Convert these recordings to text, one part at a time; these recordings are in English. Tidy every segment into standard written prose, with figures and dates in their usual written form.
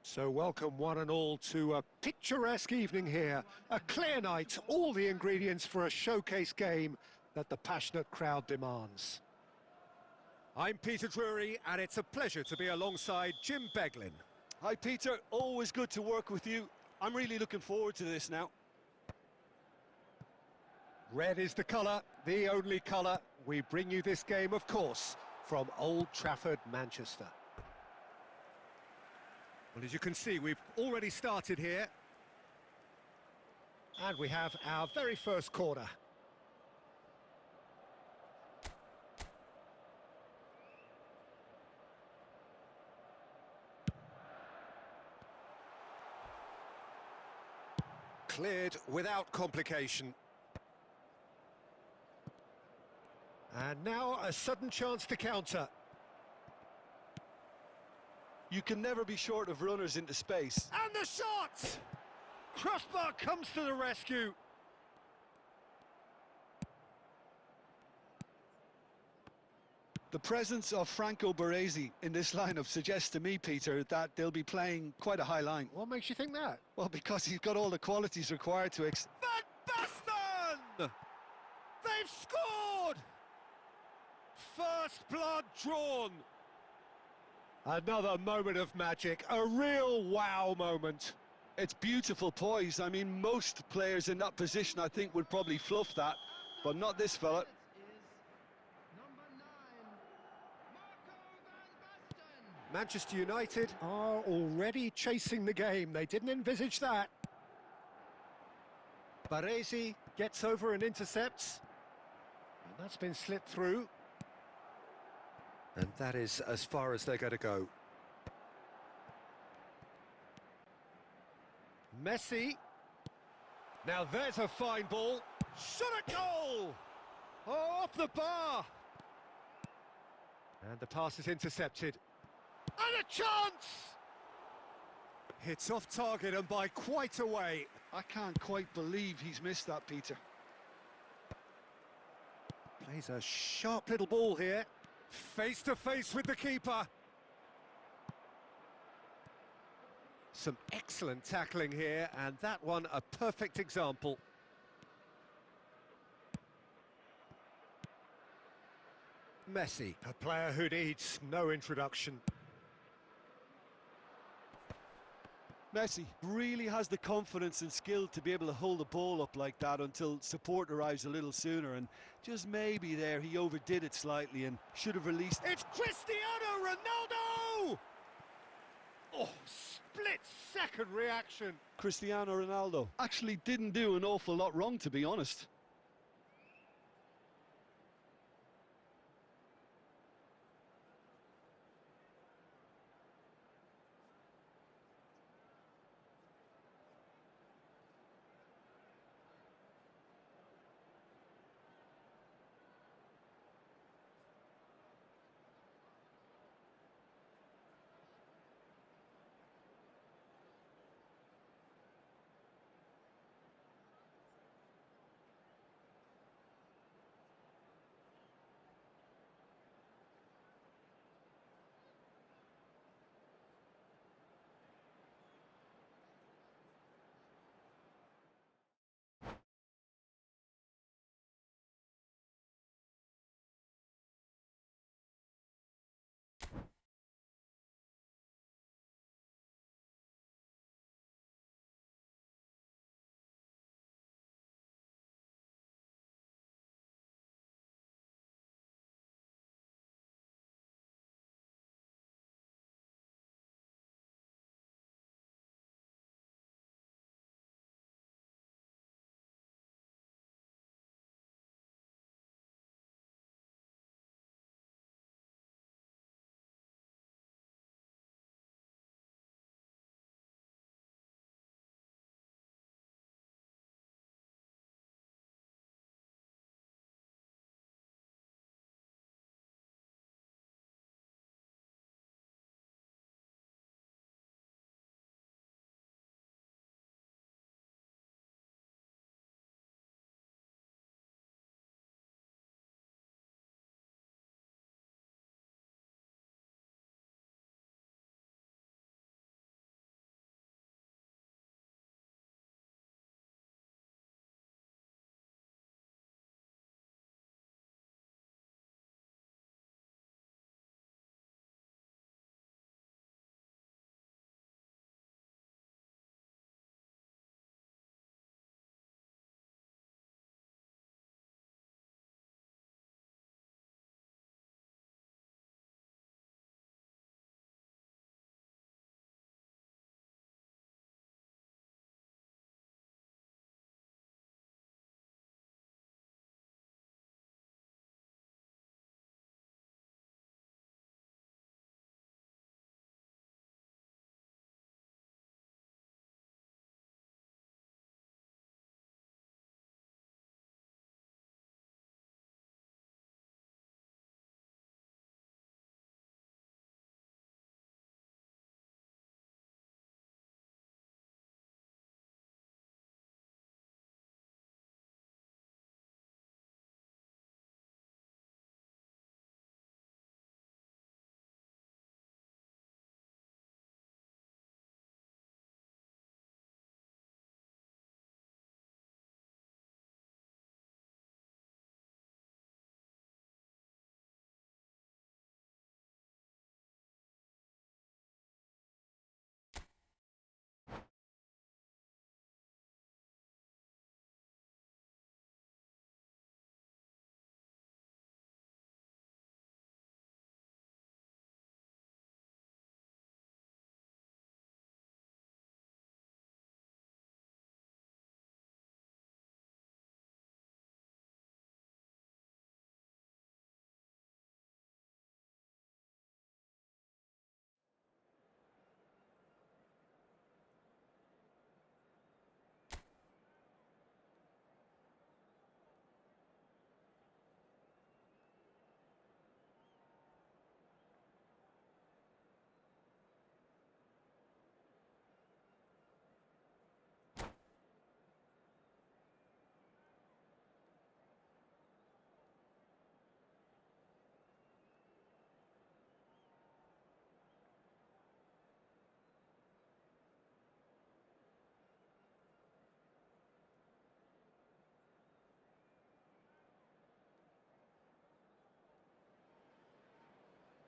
So welcome one and all to a picturesque evening here. A clear night, all the ingredients for a showcase game that the passionate crowd demands. I'm Peter Drury, and it's a pleasure to be alongside Jim Beglin. Hi Peter, always good to work with you. I'm really looking forward to this now. Red is the colour, the only colour. We bring you this game, of course, from Old Trafford, Manchester. Well, as you can see, we've already started here. And we have our very first corner. Cleared without complication. And now a sudden chance to counter. You can never be short of runners into space. And the shot! Crossbar comes to the rescue. The presence of Franco Baresi in this lineup suggests to me, Peter, that they'll be playing quite a high line. What makes you think that? Well, because he's got all the qualities required to... Van Basten! They've scored! First blood drawn. Another moment of magic, a real wow moment. It's beautiful poise. I mean, most players in that position, I think, would probably fluff that, but not this fella. Manchester United are already chasing the game. They didn't envisage that. Baresi gets over and intercepts. And that's been slipped through. And that is as far as they're going to go. Messi. Now there's a fine ball. Shot a goal! Oh, off the bar! And the pass is intercepted. And a chance! It's off target and by quite a way. I can't quite believe he's missed that, Peter. Plays a sharp little ball here. Face to face with the keeper. Some excellent tackling here, and that one a perfect example. Messi, a player who needs no introduction. Messi really has the confidence and skill to be able to hold the ball up like that until support arrives a little sooner, and just maybe there he overdid it slightly and should have released. It's Cristiano Ronaldo! Oh, split-second reaction. Cristiano Ronaldo actually didn't do an awful lot wrong, to be honest.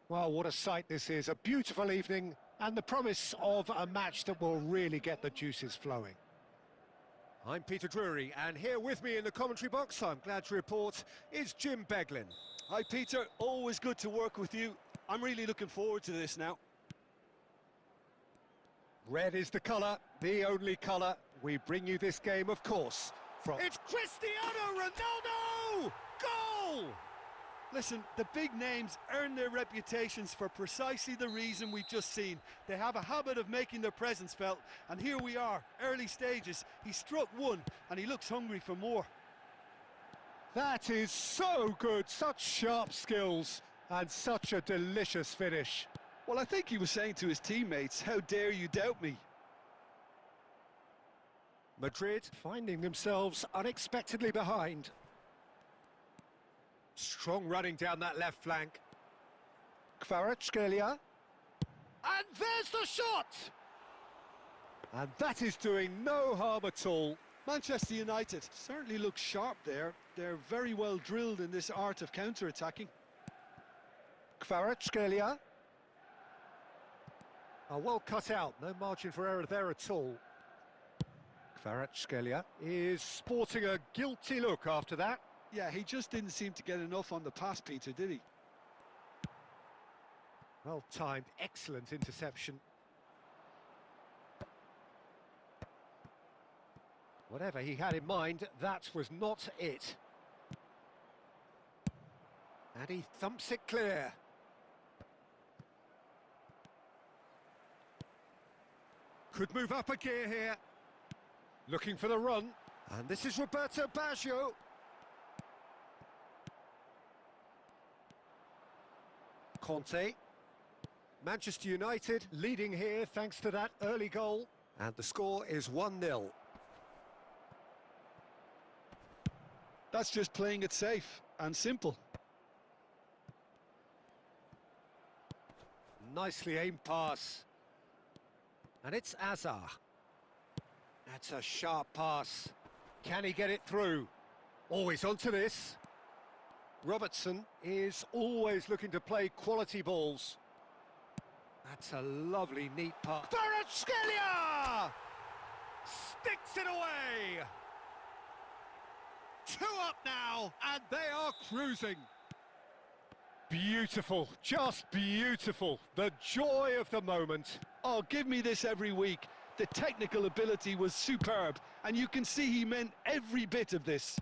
Well, what a sight this is. A beautiful evening and the promise of a match that will really get the juices flowing. I'm Peter Drury, and here with me in the commentary box, I'm glad to report, is Jim Beglin. Hi Peter, always good to work with you. I'm really looking forward to this now. Red is the colour, the only colour. We bring you this game, of course, from... It's Cristiano Ronaldo! Goal! Listen, the big names earn their reputations for precisely the reason we've just seen. They have a habit of making their presence felt, and here we are, early stages. He struck one, and he looks hungry for more. That is so good, such sharp skills, and such a delicious finish. Well, I think he was saying to his teammates, how dare you doubt me? Madrid finding themselves unexpectedly behind. Strong running down that left flank. Kvaratskhelia. And there's the shot! And that is doing no harm at all. Manchester United certainly look sharp there. They're very well drilled in this art of counter-attacking. Kvaratskhelia. Oh, well cut out, no margin for error there at all. Kvaratskhelia is sporting a guilty look after that. Yeah, he just didn't seem to get enough on the pass, Peter, did he? Well timed, excellent interception. Whatever he had in mind, that was not it. And he thumps it clear. Could move up a gear here. Looking for the run. And this is Roberto Baggio. Conte. Manchester United leading here thanks to that early goal. And the score is 1-0. That's just playing it safe and simple. Nicely aimed pass. And it's Azar. That's a sharp pass. Can he get it through? Always onto this. Robertson is always looking to play quality balls. That's a lovely, neat pass. Kvaratskhelia! Sticks it away! 2 up now, and they are cruising. Beautiful, just beautiful. The joy of the moment. Oh, give me this every week. The technical ability was superb, and you can see he meant every bit of this.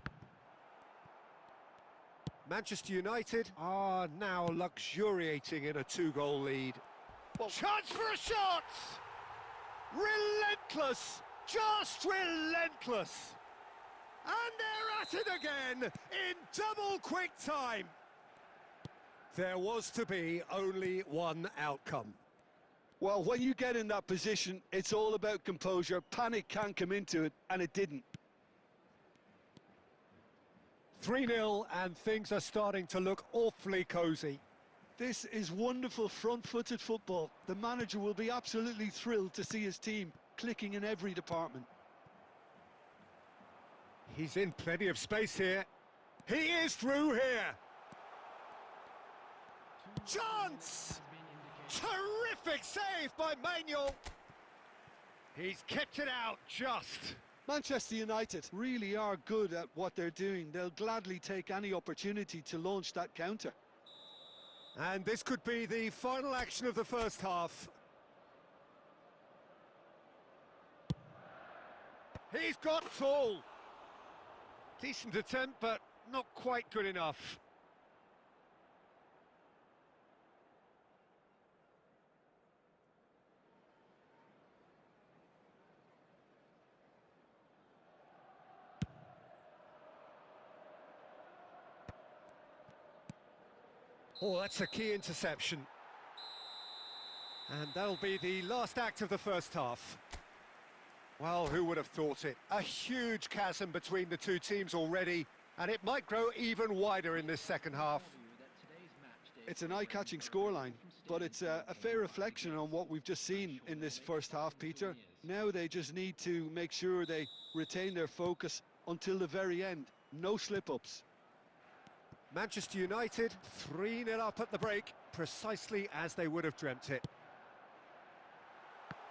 Manchester United are now luxuriating in a 2-goal lead. Well, chance for a shot! Relentless! Just relentless! And they're at it again in double quick time. There was to be only one outcome. Well, when you get in that position, it's all about composure. Panic can't come into it, and it didn't. 3-0, and things are starting to look awfully cosy. This is wonderful front-footed football. The manager will be absolutely thrilled to see his team clicking in every department. He's in plenty of space here. He is through here. Chance! Terrific save by Manuel. He's kept it out just. Manchester United really are good at what they're doing. They'll gladly take any opportunity to launch that counter. And this could be the final action of the first half. He's got full. Decent attempt, but not quite good enough. Oh, that's a key interception. And that'll be the last act of the first half. Well, who would have thought it? A huge chasm between the two teams already, and it might grow even wider in this second half. It's an eye-catching scoreline, but it's a fair reflection on what we've just seen in this first half, Peter. Now they just need to make sure they retain their focus until the very end. No slip-ups. Manchester United 3-0 up at the break, precisely as they would have dreamt it.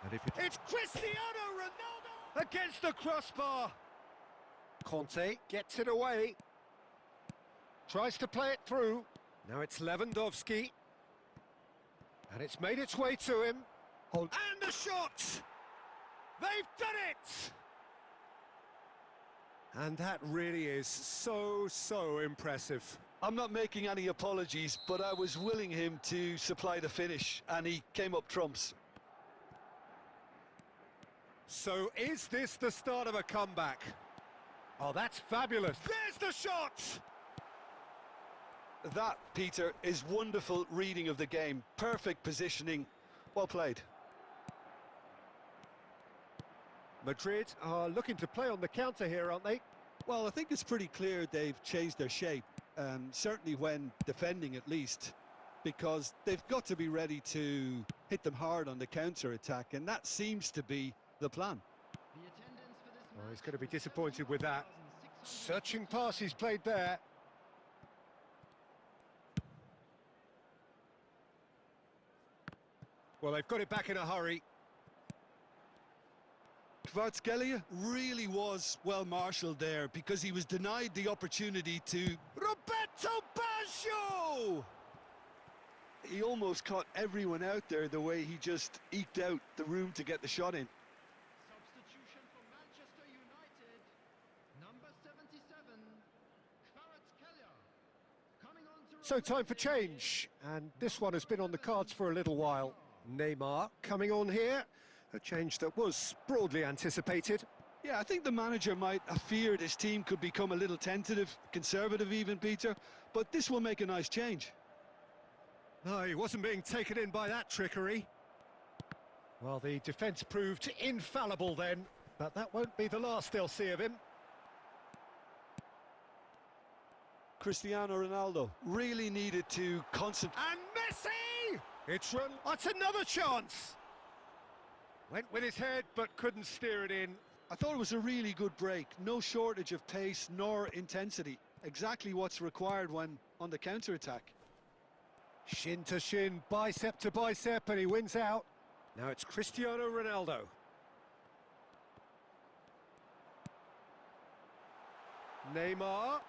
And if it's Cristiano Ronaldo against the crossbar. Conte gets it away. Tries to play it through. Now it's Lewandowski. And it's made its way to him. And the shot! They've done it! And that really is so impressive. I'm not making any apologies, but I was willing him to supply the finish, and he came up trumps. So is this the start of a comeback? Oh, that's fabulous. There's the shot! That, Peter, is wonderful reading of the game. Perfect positioning. Well played. Madrid are looking to play on the counter here, aren't they? Well, I think it's pretty clear they've changed their shape, certainly when defending at least, because they've got to be ready to hit them hard on the counter-attack, and that seems to be the plan. Oh, he's going to be disappointed with that. Searching pass he's played there. Well, they've got it back in a hurry. Kvaratskhelia really was well marshalled there because he was denied the opportunity to... Roberto Baggio! He almost caught everyone out there the way he just eked out the room to get the shot in. Substitution for Manchester United, number 77, Kvaratskhelia. Coming on to So time for change, and this one has been on the cards for a little while. Neymar coming on here, a change that was broadly anticipated. Yeah, I think the manager might have feared his team could become a little tentative, conservative even, Peter, but this will make a nice change. No, he wasn't being taken in by that trickery. Well, the defence proved infallible then, but that won't be the last they'll see of him. Cristiano Ronaldo really needed to concentrate. And Messi! It's run. That's another chance! Went with his head, but couldn't steer it in. I thought it was a really good break. No shortage of pace nor intensity. Exactly what's required when on the counter-attack. Shin to shin, bicep to bicep, and he wins out. Now it's Cristiano Ronaldo. Neymar.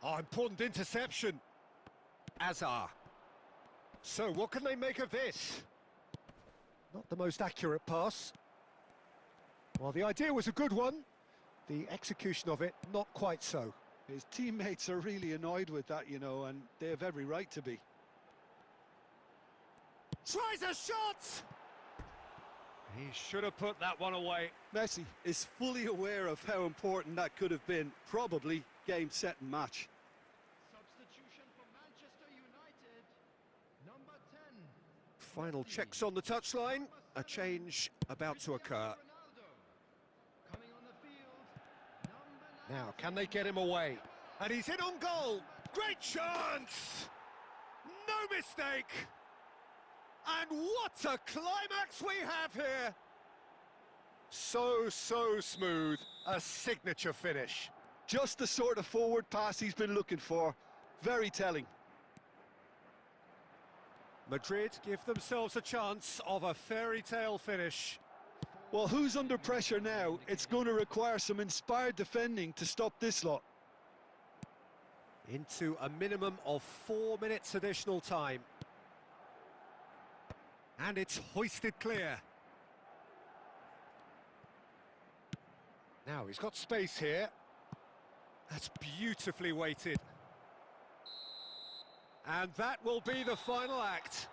Oh, important interception. Azar. So what can they make of this? Not the most accurate pass. Well, the idea was a good one. The execution of it, not quite so. His teammates are really annoyed with that, you know, and they have every right to be. Tries a shot! He should have put that one away. Messi is fully aware of how important that could have been. Probably game, set and match. substitution for Manchester United, number 10. Final checks on the touchline. A change about to occur. Ronaldo. Coming on the field, number 9. Now, can they get him away? And he's in on goal. Great chance! No mistake! And what a climax we have here! So smooth. A signature finish. Just the sort of forward pass he's been looking for. Very telling. Madrid give themselves a chance of a fairy tale finish. Well, who's under pressure now? It's going to require some inspired defending to stop this lot. Into a minimum of 4 minutes additional time. And it's hoisted clear. Now he's got space here. That's beautifully weighted. And that will be the final act.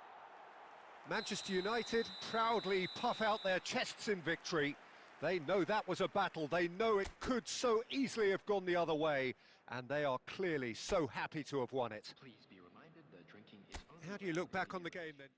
Manchester United proudly puff out their chests in victory. They know that was a battle. They know it could so easily have gone the other way. And they are clearly so happy to have won it. Please be reminded that drinking is only... How do you look back on the game then?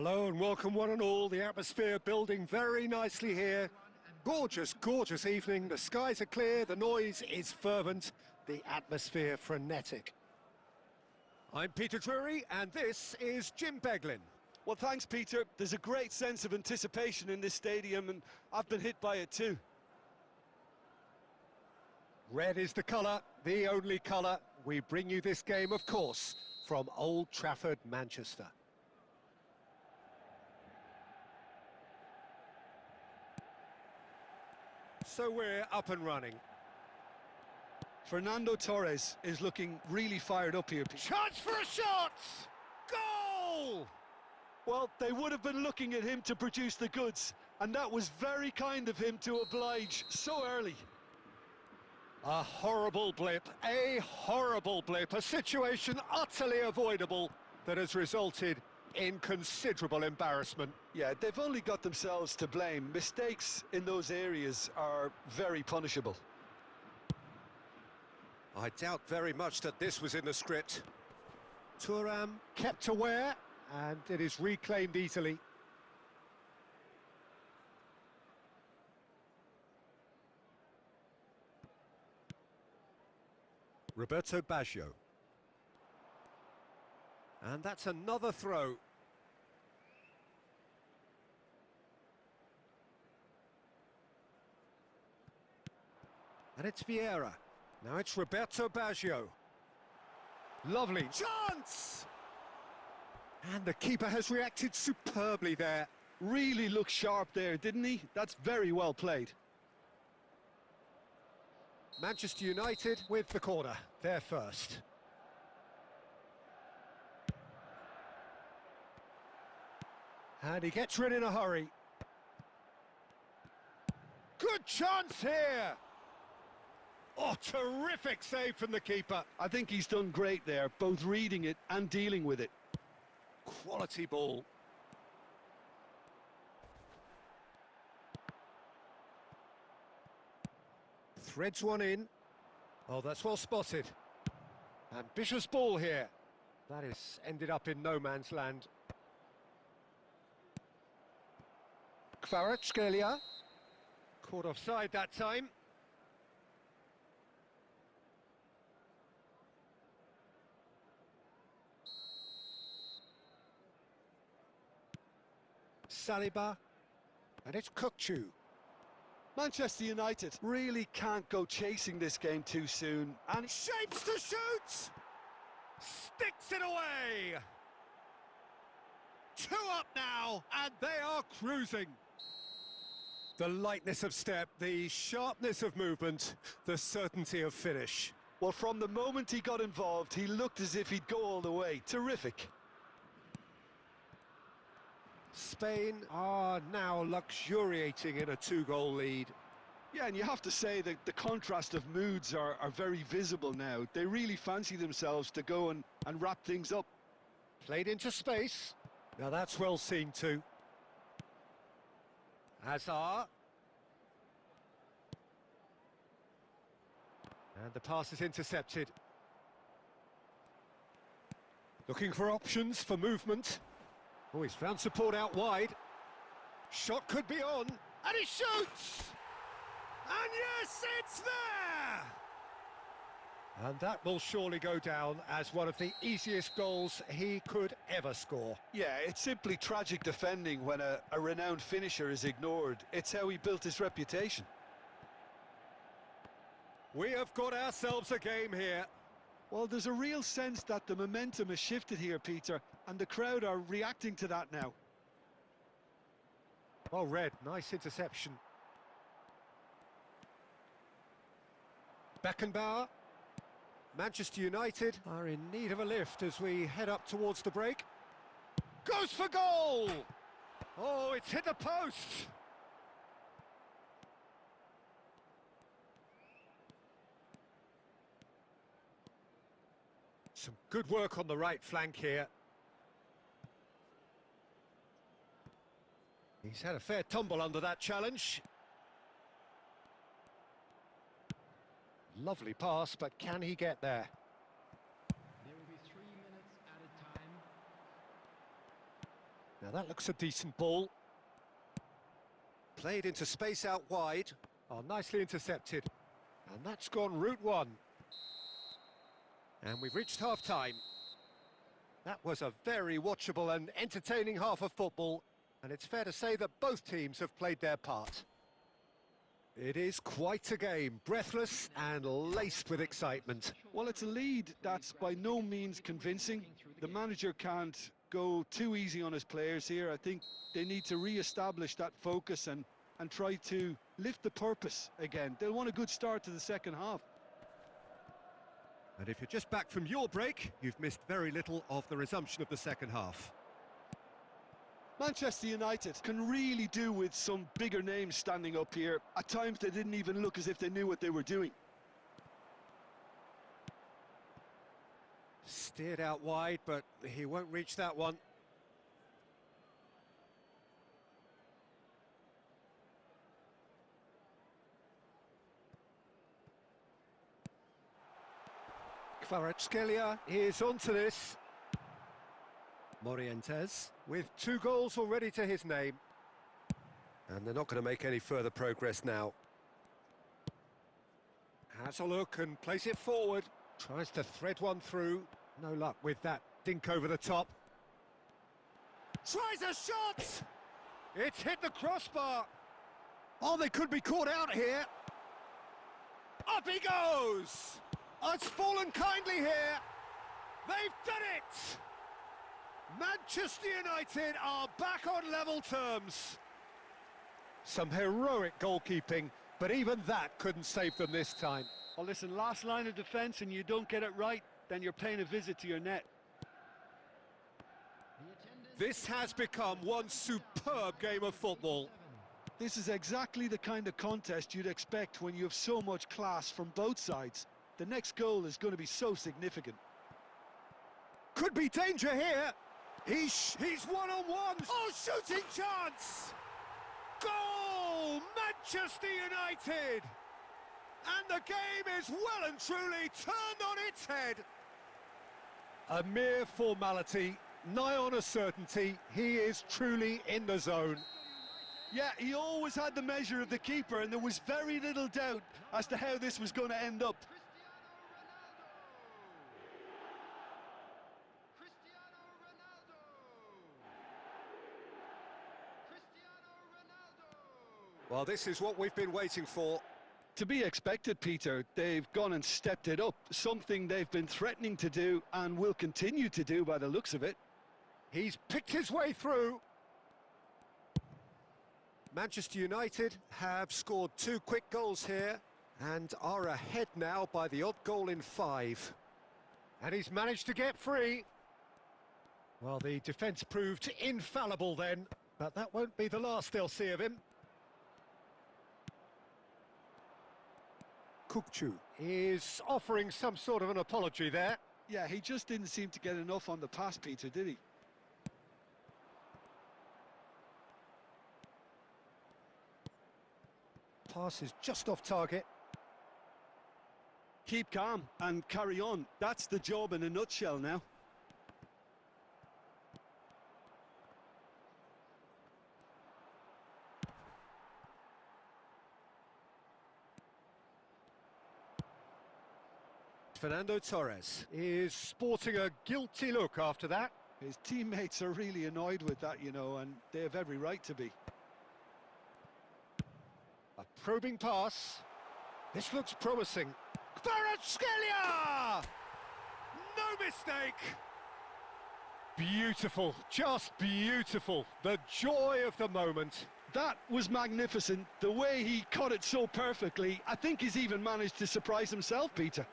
Hello and welcome one and all. The atmosphere building very nicely here. Gorgeous, gorgeous evening. The skies are clear, the noise is fervent, the atmosphere frenetic. I'm Peter Drury and this is Jim Beglin. Well, thanks, Peter. There's a great sense of anticipation in this stadium, and I've been hit by it too. Red is the colour, the only colour. We bring you this game, of course, from Old Trafford, Manchester. So we're up and running. Fernando Torres is looking really fired up here, Peter. Chance for a shot! Goal! Well, they would have been looking at him to produce the goods, and that was very kind of him to oblige so early. A horrible blip, a situation utterly avoidable that has resulted in considerable embarrassment. Yeah, they've only got themselves to blame. Mistakes in those areas are very punishable. I doubt very much that this was in the script. Thuram kept aware, and it is reclaimed easily. Roberto Baggio. And that's another throw. And it's Vieira. Now it's Roberto Baggio. Lovely chance! And the keeper has reacted superbly there. Really looked sharp there, didn't he? That's very well played. Manchester United with the corner. They're first. And he gets rid in a hurry. Good chance here! Oh, terrific save from the keeper. I think he's done great there, both reading it and dealing with it. Quality ball. Threads one in. Oh, that's well spotted. Ambitious ball here. That is ended up in no man's land. Kvaratskhelia. Caught offside that time. Saliba. And it's Kukçu. Manchester United really can't go chasing this game too soon, and Shapes to shoot! Sticks it away! 2 up now, and they are cruising. The lightness of step, the sharpness of movement, the certainty of finish. well, from the moment he got involved, he looked as if he'd go all the way. Terrific. Spain are now luxuriating in a 2-goal lead. Yeah, and you have to say that the contrast of moods are very visible now. They really fancy themselves to go and wrap things up. Played into space. Now that's well seen too. Hazard. And the pass is intercepted. Looking for options for movement. Oh, he's found support out wide. Shot could be on, and he shoots! And yes, it's there! And that will surely go down as one of the easiest goals he could ever score. Yeah, it's simply tragic defending when a renowned finisher is ignored. It's how he built his reputation. We have got ourselves a game here. Well, there's a real sense that the momentum has shifted here, Peter, and the crowd are reacting to that now. Well read, nice interception. Beckenbauer. Manchester United are in need of a lift as we head up towards the break. Goes for goal! Oh, it's hit the post! Some good work on the right flank here. He's had a fair tumble under that challenge. Lovely pass, but can he get there? There will be 3 minutes at a time. Now that looks a decent ball. Played into space out wide. Oh, nicely intercepted. And that's gone route one. And we've reached half-time. That was a very watchable and entertaining half of football. And it's fair to say that both teams have played their part. It is quite a game, breathless and laced with excitement. Well, it's a lead that's by no means convincing. The manager can't go too easy on his players here. I think they need to re-establish that focus and try to lift the purpose again. They'll want a good start to the second half. And if you're just back from your break, you've missed very little of the resumption of the second half. Manchester United can really do with some bigger names standing up here. At times they didn't even look as if they knew what they were doing. Steered out wide, but he won't reach that one. Kvaratskhelia is onto this. Morientes with 2 goals already to his name. And they're not going to make any further progress now. Has a look and plays it forward. Tries to thread one through. No luck with that dink over the top. Tries a shot! It's hit the crossbar. Oh, they could be caught out here. Up he goes! Oh, it's fallen kindly here. They've done it! Manchester United are back on level terms. Some heroic goalkeeping, but even that couldn't save them this time. Well, listen, last line of defence and you don't get it right, then you're paying a visit to your net. This has become one superb game of football. This is exactly the kind of contest you'd expect when you have so much class from both sides. The next goal is going to be so significant. Could be danger here. He's one-on-one. Oh, shooting chance! Goal! Manchester United! And the game is well and truly turned on its head. A mere formality, nigh on a certainty. He is truly in the zone. Yeah, he always had the measure of the keeper, and there was very little doubt as to how this was going to end up. Well, this is what we've been waiting for. To be expected, Peter. They've gone and stepped it up, something they've been threatening to do and will continue to do by the looks of it. He's picked his way through. Manchester United have scored 2 quick goals here and are ahead now by the odd goal in 5. And he's managed to get free. Well, the defence proved infallible then, but that won't be the last they'll see of him. Kukçu is offering some sort of an apology there. Yeah, he just didn't seem to get enough on the pass, Peter, did he? Pass is just off target. Keep calm and carry on. That's the job in a nutshell now. Fernando Torres is sporting a guilty look after that. His teammates are really annoyed with that, you know, and they have every right to be. A probing pass. This looks promising. Kvaratskhelia! No mistake! Beautiful, just beautiful. The joy of the moment. That was magnificent. The way he caught it so perfectly. I think he's even managed to surprise himself, Peter.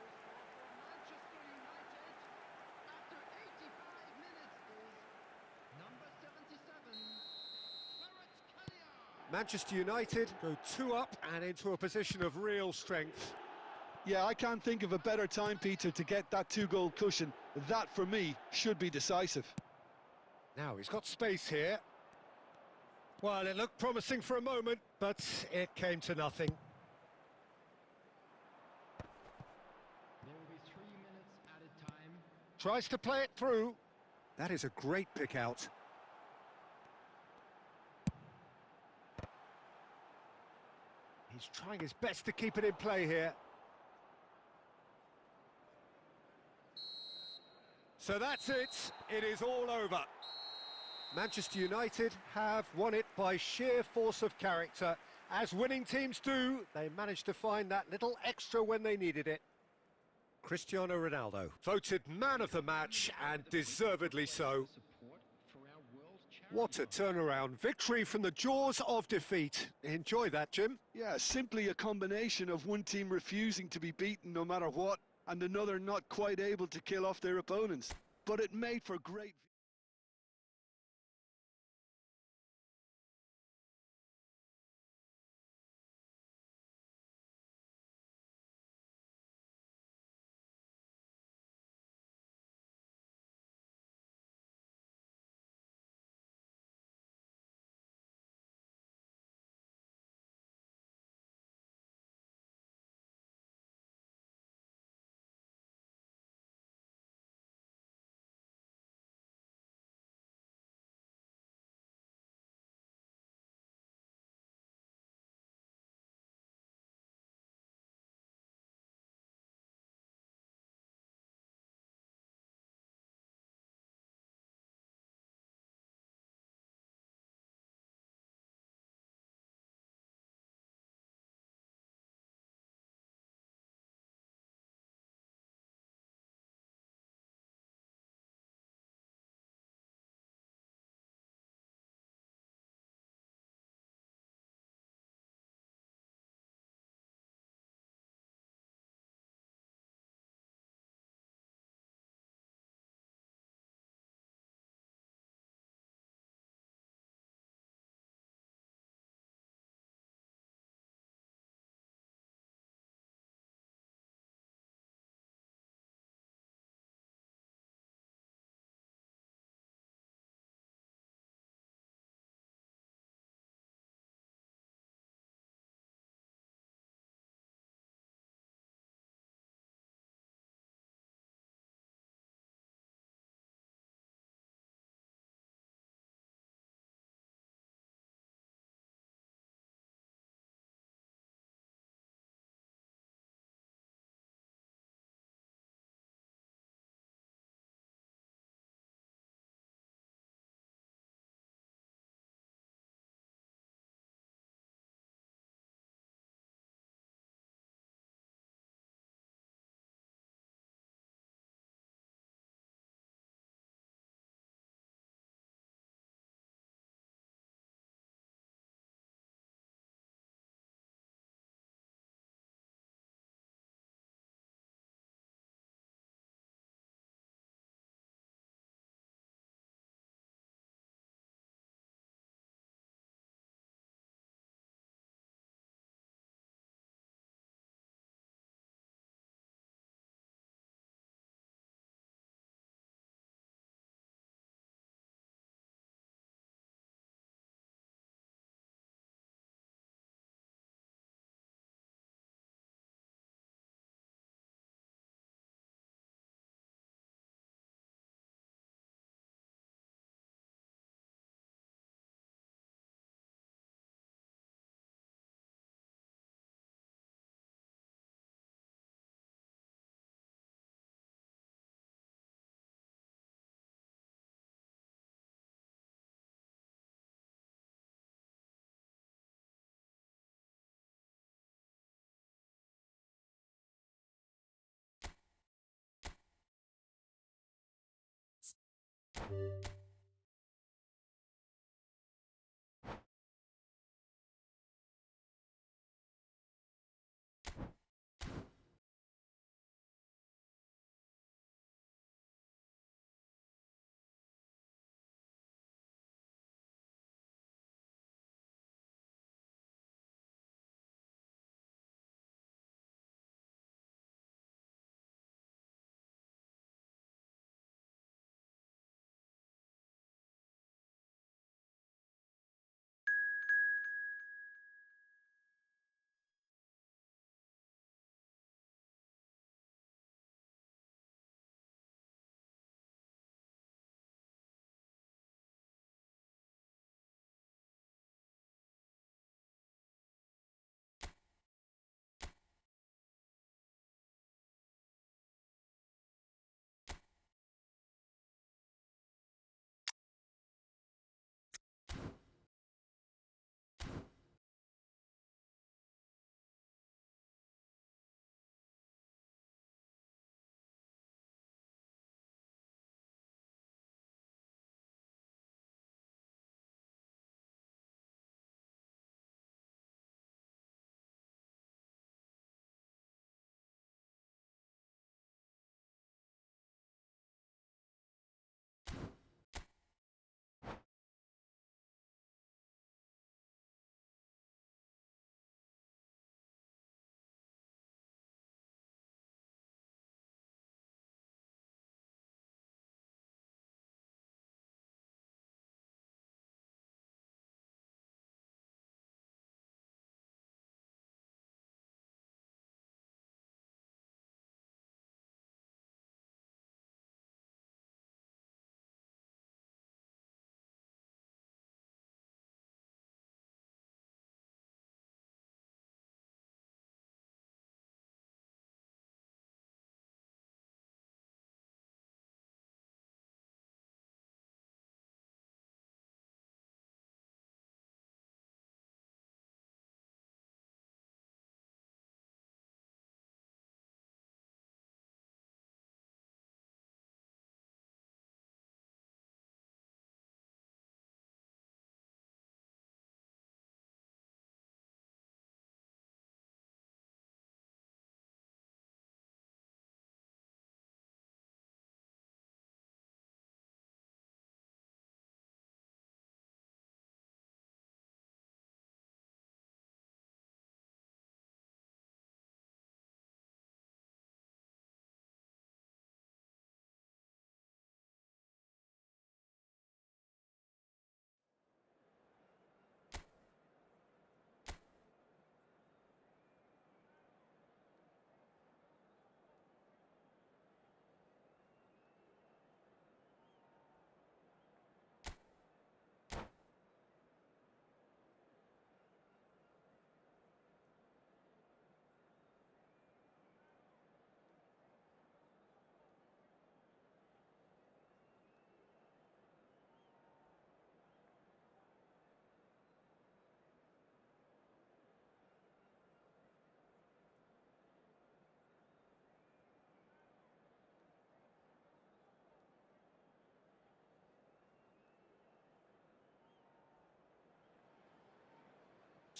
Manchester United go 2 up and into a position of real strength. Yeah, I can't think of a better time, Peter, to get that 2-goal cushion. That, for me, should be decisive. Now he's got space here. Well, it looked promising for a moment, but it came to nothing. There will be 3 minutes added time. Tries to play it through. That is a great pick out. He's trying his best to keep it in play here. So that's it. It is all over. Manchester United have won it by sheer force of character. As winning teams do, they managed to find that little extra when they needed it. Cristiano Ronaldo, voted man of the match, and deservedly so. Support for our world What a turnaround. Victory from the jaws of defeat. Enjoy that, Jim. Yeah, simply a combination of one team refusing to be beaten no matter what, and another not quite able to kill off their opponents. But it made for great...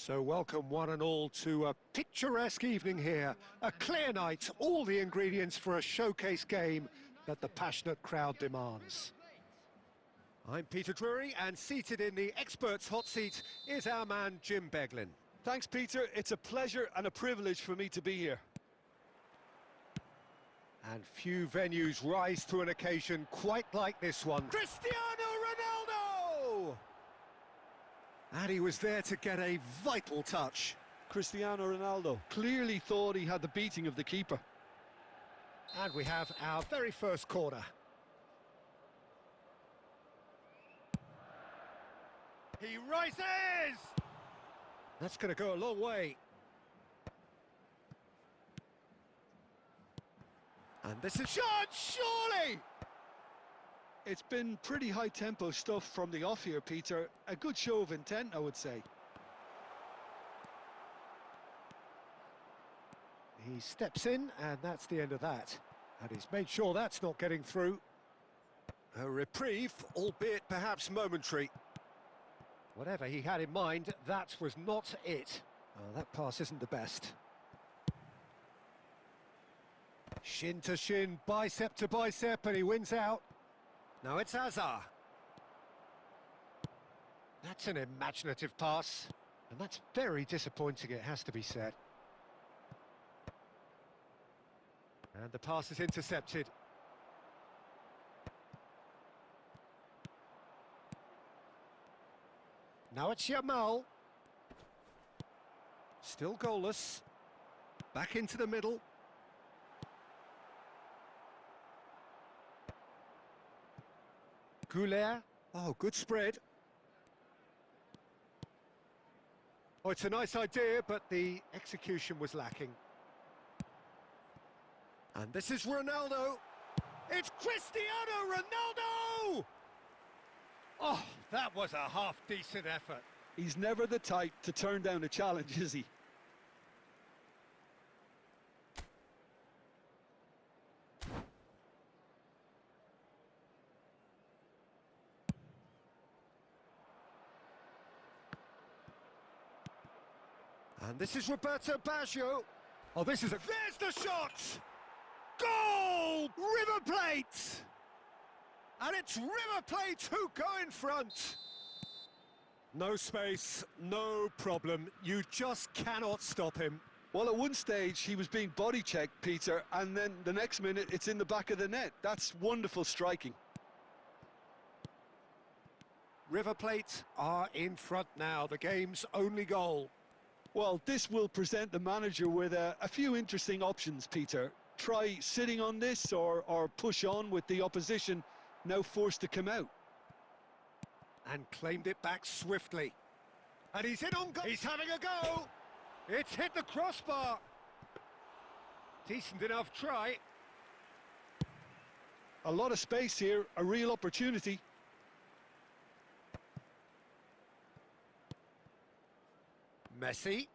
So welcome one and all to a picturesque evening here. A clear night, all the ingredients for a showcase game that the passionate crowd demands. I'm Peter Drury, and seated in the experts' hot seat is our man Jim Beglin. Thanks, Peter. It's a pleasure and a privilege for me to be here. And few venues rise to an occasion quite like this one. Cristiano Ronaldo! And he was there to get a vital touch. Cristiano Ronaldo clearly thought he had the beating of the keeper. And we have our very first corner. He rises! That's going to go a long way. And this is shot, surely! It's been pretty high-tempo stuff from the off here, Peter. A good show of intent, I would say. He steps in, and that's the end of that. And he's made sure that's not getting through. A reprieve, albeit perhaps momentary. Whatever he had in mind, that was not it. Oh, that pass isn't the best. Shin to shin, bicep to bicep, and he wins out. Now it's Hazard. That's an imaginative pass, and that's very disappointing, it has to be said. And the pass is intercepted. Now it's Yamal. Still goalless. Back into the middle. Goulet. Oh, good spread. Oh, it's a nice idea, but the execution was lacking. And this is Ronaldo. It's Cristiano Ronaldo! Oh, that was a half-decent effort. He's never the type to turn down a challenge, is he? And this is Roberto Baggio. Oh, this is a... There's the shot! Goal! River Plate! And it's River Plate who go in front. No space, no problem. You just cannot stop him. Well, at one stage, he was being body-checked, Peter, and then the next minute, it's in the back of the net. That's wonderful striking. River Plate are in front now, the game's only goal. Well, this will present the manager with a few interesting options, Peter. Try sitting on this or push on with the opposition now forced to come out. And claimed it back swiftly. And he's in on goal. He's having a go. It's hit the crossbar. Decent enough try. A lot of space here, a real opportunity. Messi.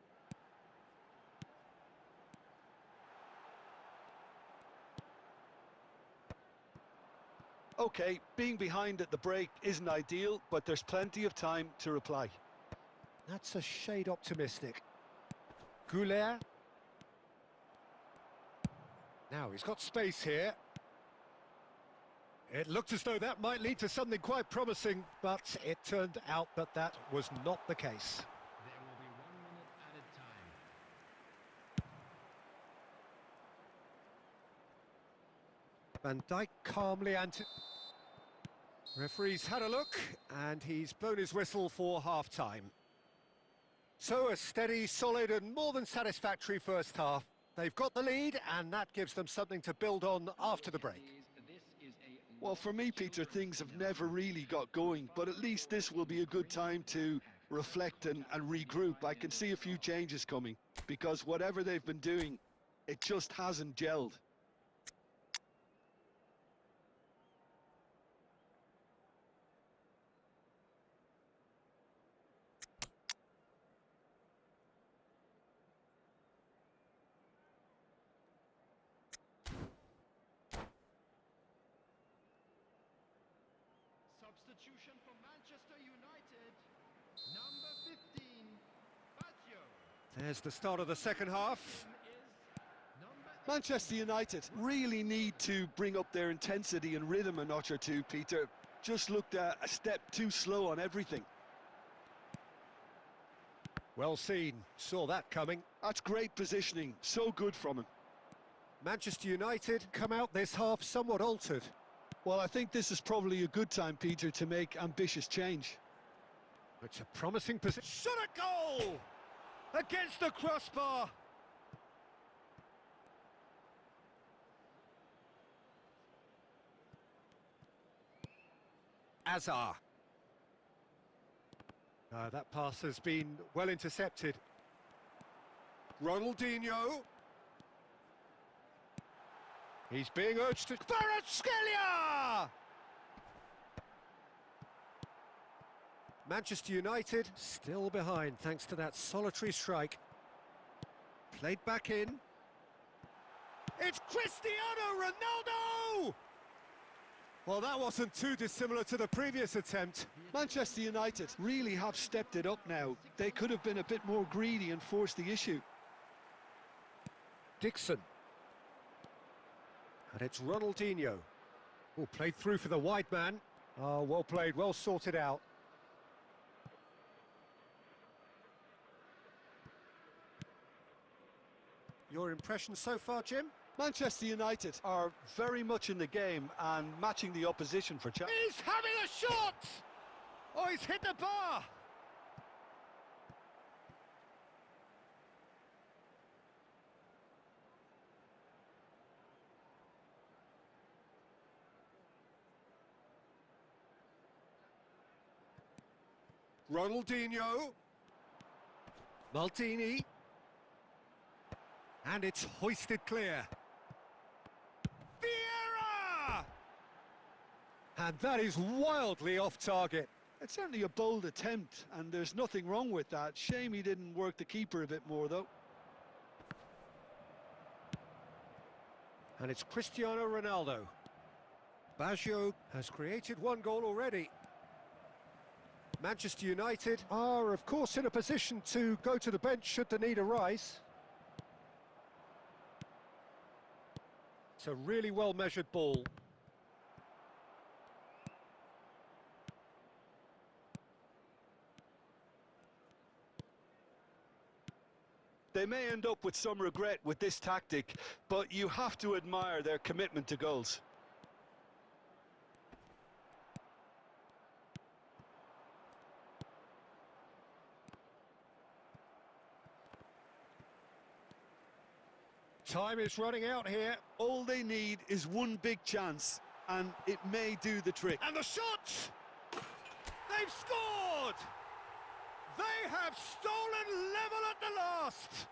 Okay, being behind at the break isn't ideal, but there's plenty of time to reply. That's a shade optimistic. Goulet. Now he's got space here. It looked as though that might lead to something quite promising, but it turned out that that was not the case. There will be 1 minute added time. Van Dijk calmly referee's had a look, and he's blown his whistle for half-time. So a steady, solid and more than satisfactory first half. They've got the lead, and that gives them something to build on after the break. Well, for me, Peter, things have never really got going, but at least this will be a good time to reflect and regroup. I can see a few changes coming, because whatever they've been doing, it just hasn't gelled. Substitution for Manchester United. Number 15, Baggio. There's the start of the second half. Manchester United really need to bring up their intensity and rhythm a notch or two, Peter. Just looked a step too slow on everything. Well seen, saw that coming. That's great positioning, so good from him. Manchester United come out this half somewhat altered. Well, I think this is probably a good time, Peter, to make ambitious change. It's a promising position. Shot a goal! Against the crossbar! Azar. That pass has been well intercepted. Ronaldinho. He's being urged to... Kvaratskhelia! Manchester United still behind thanks to that solitary strike. Played back in. It's Cristiano Ronaldo! Well, that wasn't too dissimilar to the previous attempt. Manchester United really have stepped it up now. They could have been a bit more greedy and forced the issue. Dixon. And it's Ronaldinho. Oh, played through for the wide man. Oh, well played, well sorted out. Your impression so far, Jim? Manchester United are very much in the game and matching the opposition for chance. He's having a shot! Oh, he's hit the bar! Ronaldinho. Maldini. And it's hoisted clear. Vieira! And that is wildly off target. It's certainly a bold attempt, and there's nothing wrong with that. Shame he didn't work the keeper a bit more, though. And it's Cristiano Ronaldo. Baggio has created one goal already. Manchester United are, of course, in a position to go to the bench should the need arise. It's a really well-measured ball. They may end up with some regret with this tactic, but you have to admire their commitment to goals. Time is running out here. All they need is one big chance, and it may do the trick. And the shot! They've scored! They have stolen level at the last!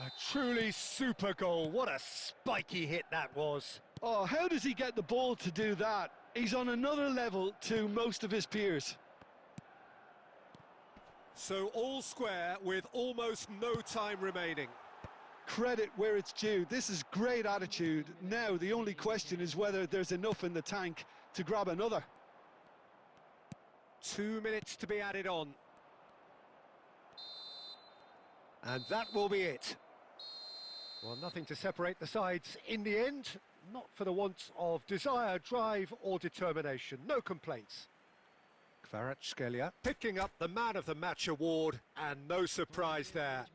A truly super goal. What a spiky hit that was. Oh, how does he get the ball to do that? He's on another level to most of his peers. So all square with almost no time remaining. Credit where it's due. This is great attitude. Now the only question is whether there's enough in the tank to grab another. 2 minutes to be added on. And that will be it. Well, nothing to separate the sides in the end. Not for the want of desire, drive or determination. No complaints. Kvaratskhelia picking up the Man of the Match award, and no surprise there.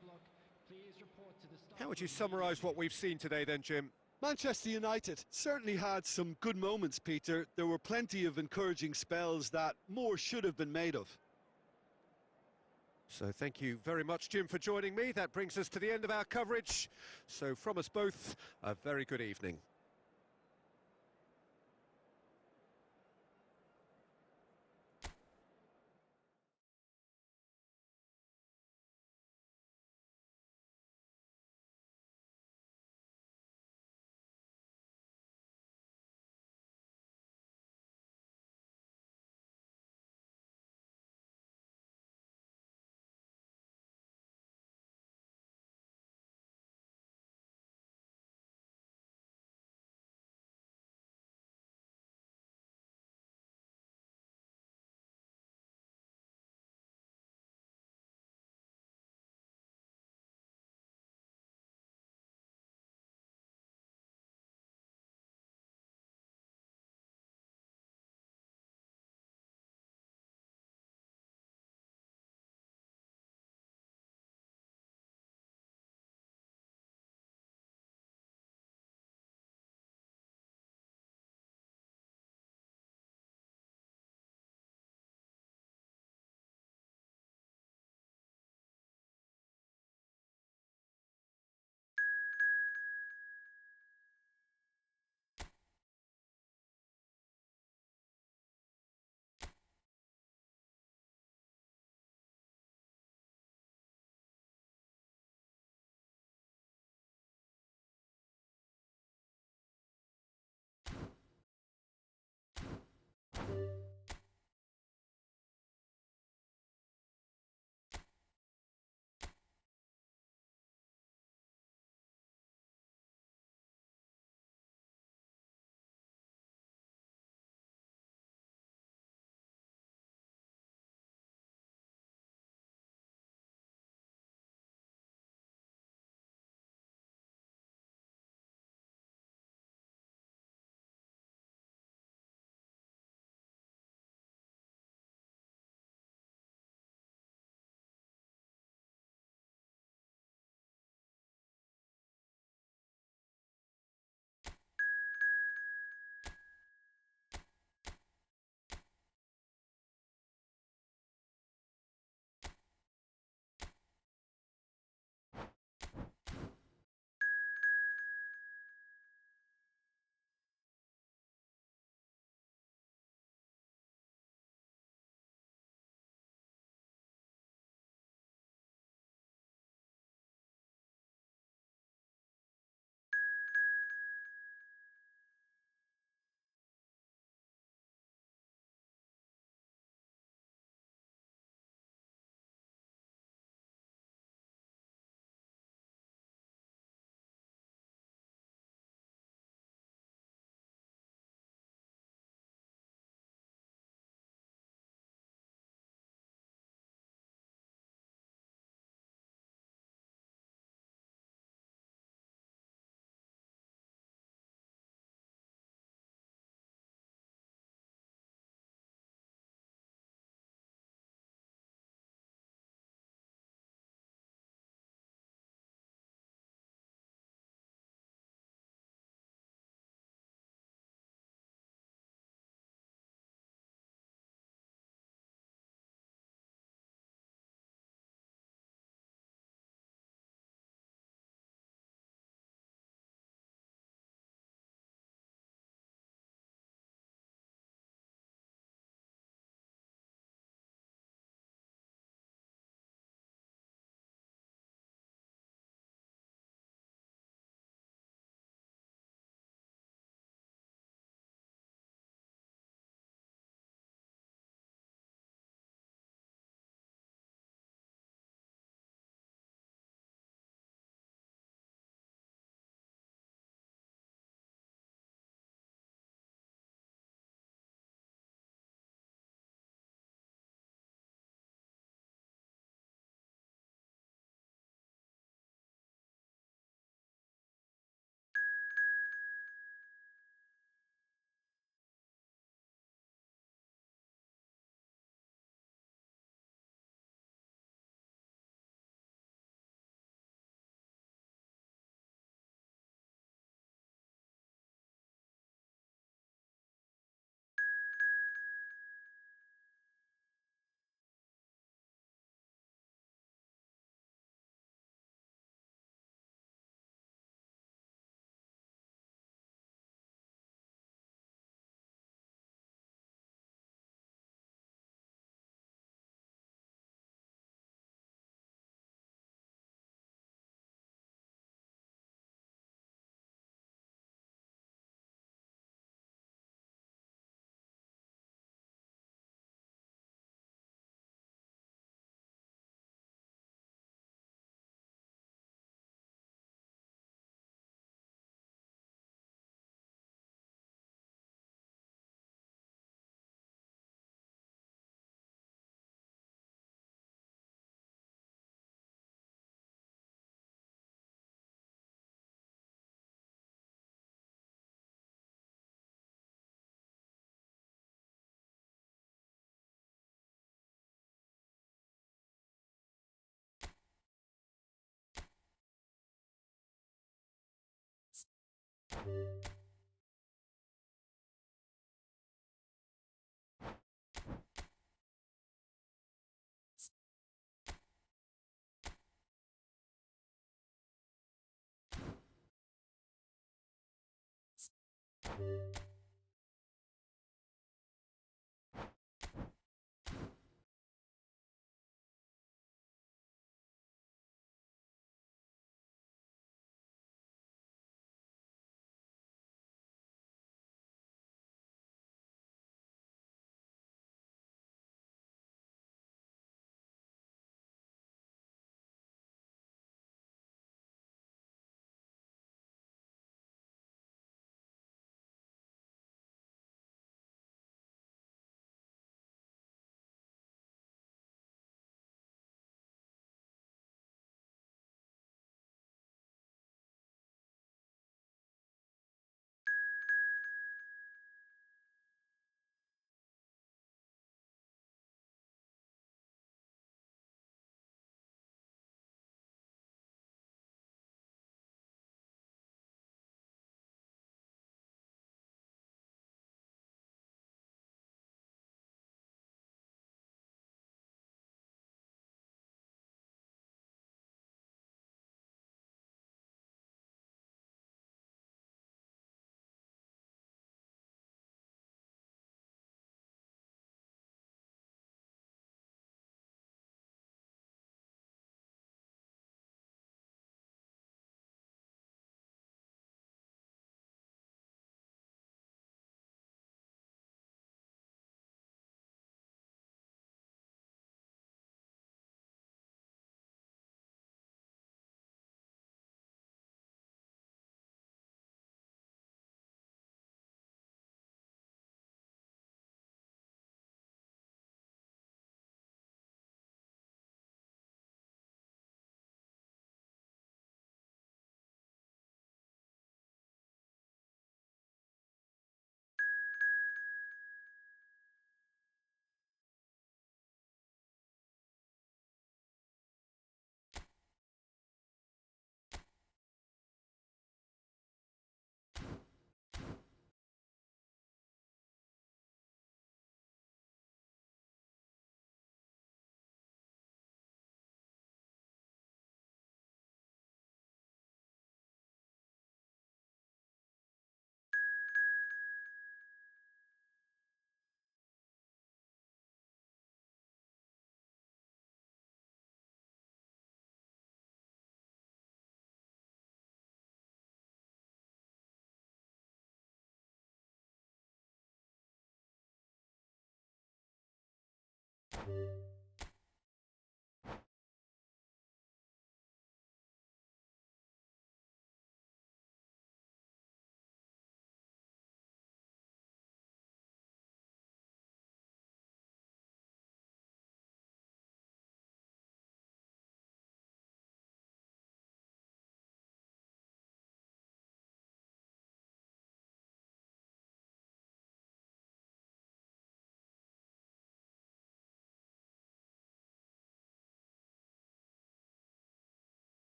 How would you summarise what we've seen today then, Jim? Manchester United certainly had some good moments, Peter. There were plenty of encouraging spells that more should have been made of. So thank you very much, Jim, for joining me. That brings us to the end of our coverage. So from us both, a very good evening.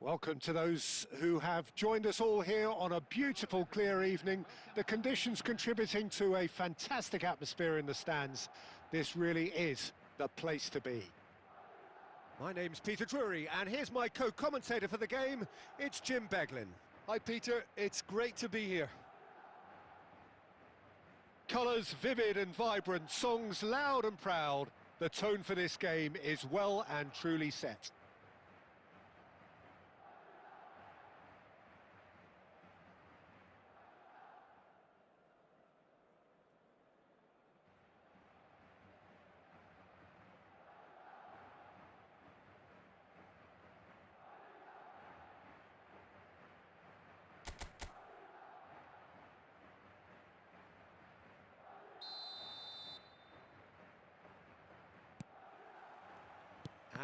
Welcome to those who have joined us all here on a beautiful, clear evening. The conditions contributing to a fantastic atmosphere in the stands. This really is the place to be. My name's Peter Drury, and here's my co-commentator for the game. It's Jim Beglin. Hi Peter, it's great to be here. Colours vivid and vibrant, songs loud and proud. The tone for this game is well and truly set.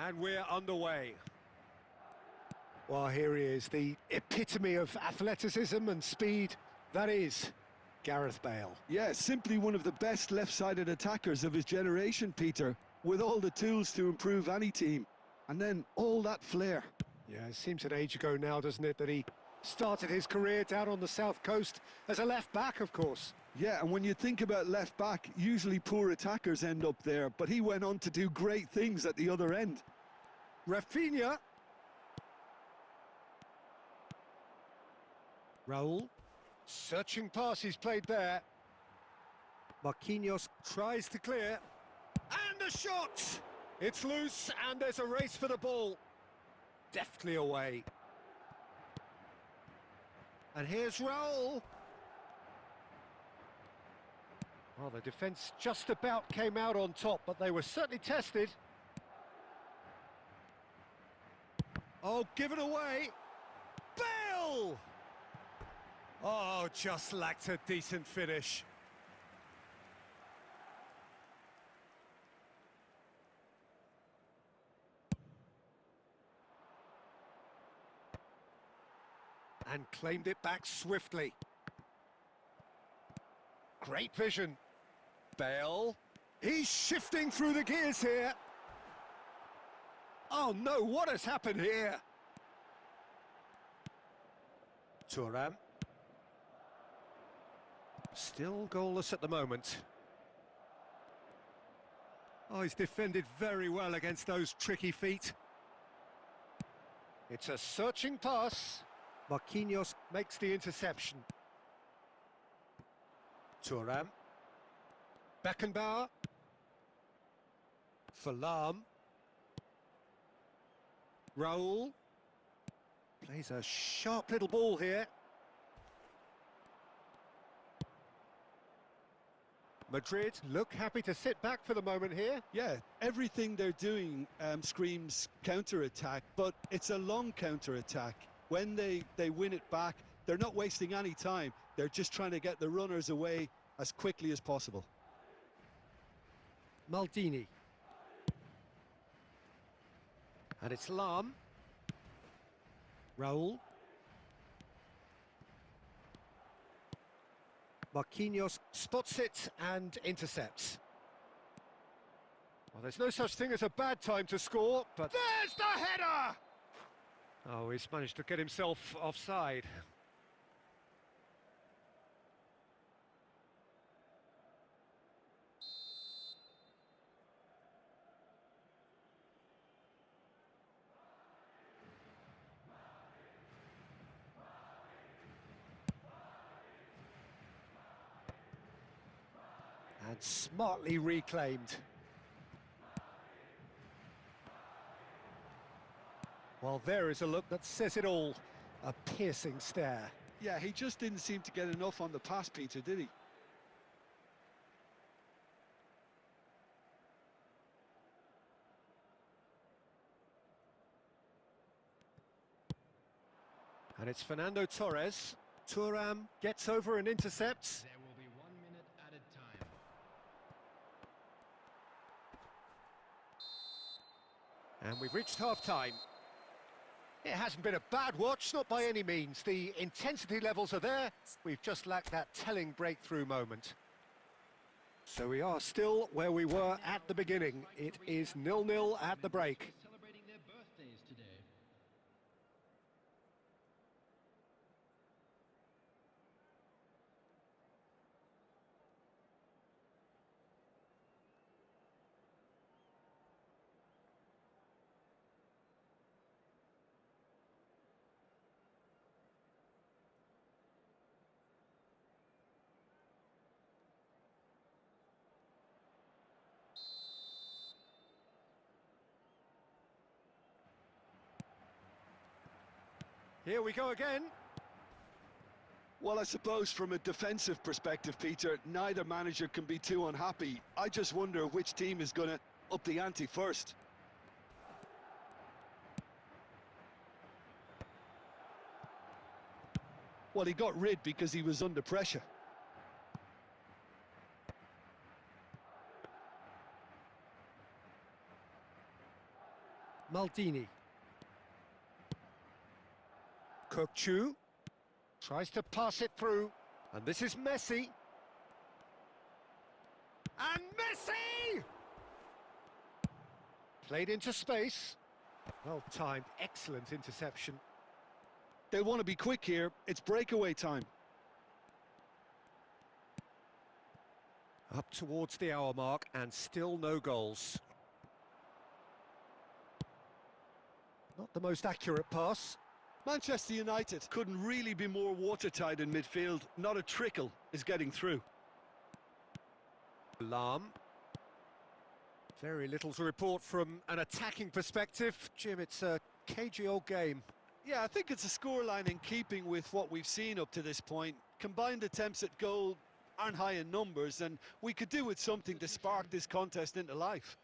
And we're underway. Well, here he is, the epitome of athleticism and speed. That is Gareth Bale. Yeah, simply one of the best left-sided attackers of his generation, Peter, with all the tools to improve any team. And then all that flair. Yeah, it seems an age ago now, doesn't it, that he started his career down on the south coast as a left-back, of course. Yeah, and when you think about left-back, usually poor attackers end up there, but he went on to do great things at the other end. Rafinha. Raul. Searching pass he's played there. Marquinhos tries to clear. And a shot! It's loose, and there's a race for the ball. Deftly away. And here's Raul. Well, the defence just about came out on top, but they were certainly tested. Oh, given away. Bale! Oh, just lacked a decent finish. And claimed it back swiftly. Great vision. Bale. He's shifting through the gears here. Oh no, what has happened here? Thuram. Still goalless at the moment. Oh, he's defended very well against those tricky feet. It's a searching pass. Marquinhos makes the interception. Thuram. Beckenbauer. Falam. Raul. Plays a sharp little ball here. Madrid look happy to sit back for the moment here. Yeah, everything they're doing screams counter-attack, but it's a long counter-attack. When they win it back, they're not wasting any time. They're just trying to get the runners away as quickly as possible. Maldini. And it's Lam. Raul. Marquinhos spots it and intercepts. Well, there's no such thing as a bad time to score, but there's the header! Oh, he's managed to get himself offside. And smartly reclaimed. Well, there is a look that says it all. A piercing stare. Yeah, he just didn't seem to get enough on the pass, Peter, did he? And it's Fernando Torres. Thuram gets over and intercepts. There will be 1 minute added time. And we've reached half-time. It hasn't been a bad watch, not by any means. The intensity levels are there. We've just lacked that telling breakthrough moment. So we are still where we were at the beginning. It is 0-0 at the break. Celebrating their birthdays today. Here we go again. Well, I suppose from a defensive perspective, Peter, neither manager can be too unhappy. I just wonder which team is going to up the ante first. Well, he got rid because he was under pressure. Maldini. Cookchu tries to pass it through, and this is Messi. And Messi! Played into space. Well timed, excellent interception. They want to be quick here. It's breakaway time. Up towards the hour mark, and still no goals. Not the most accurate pass. Manchester United couldn't really be more watertight in midfield. Not a trickle is getting through. Lam. Very little to report from an attacking perspective. Jim, it's a cagey old game. Yeah, I think it's a scoreline in keeping with what we've seen up to this point. Combined attempts at goal aren't high in numbers, and we could do with something to spark this contest into life.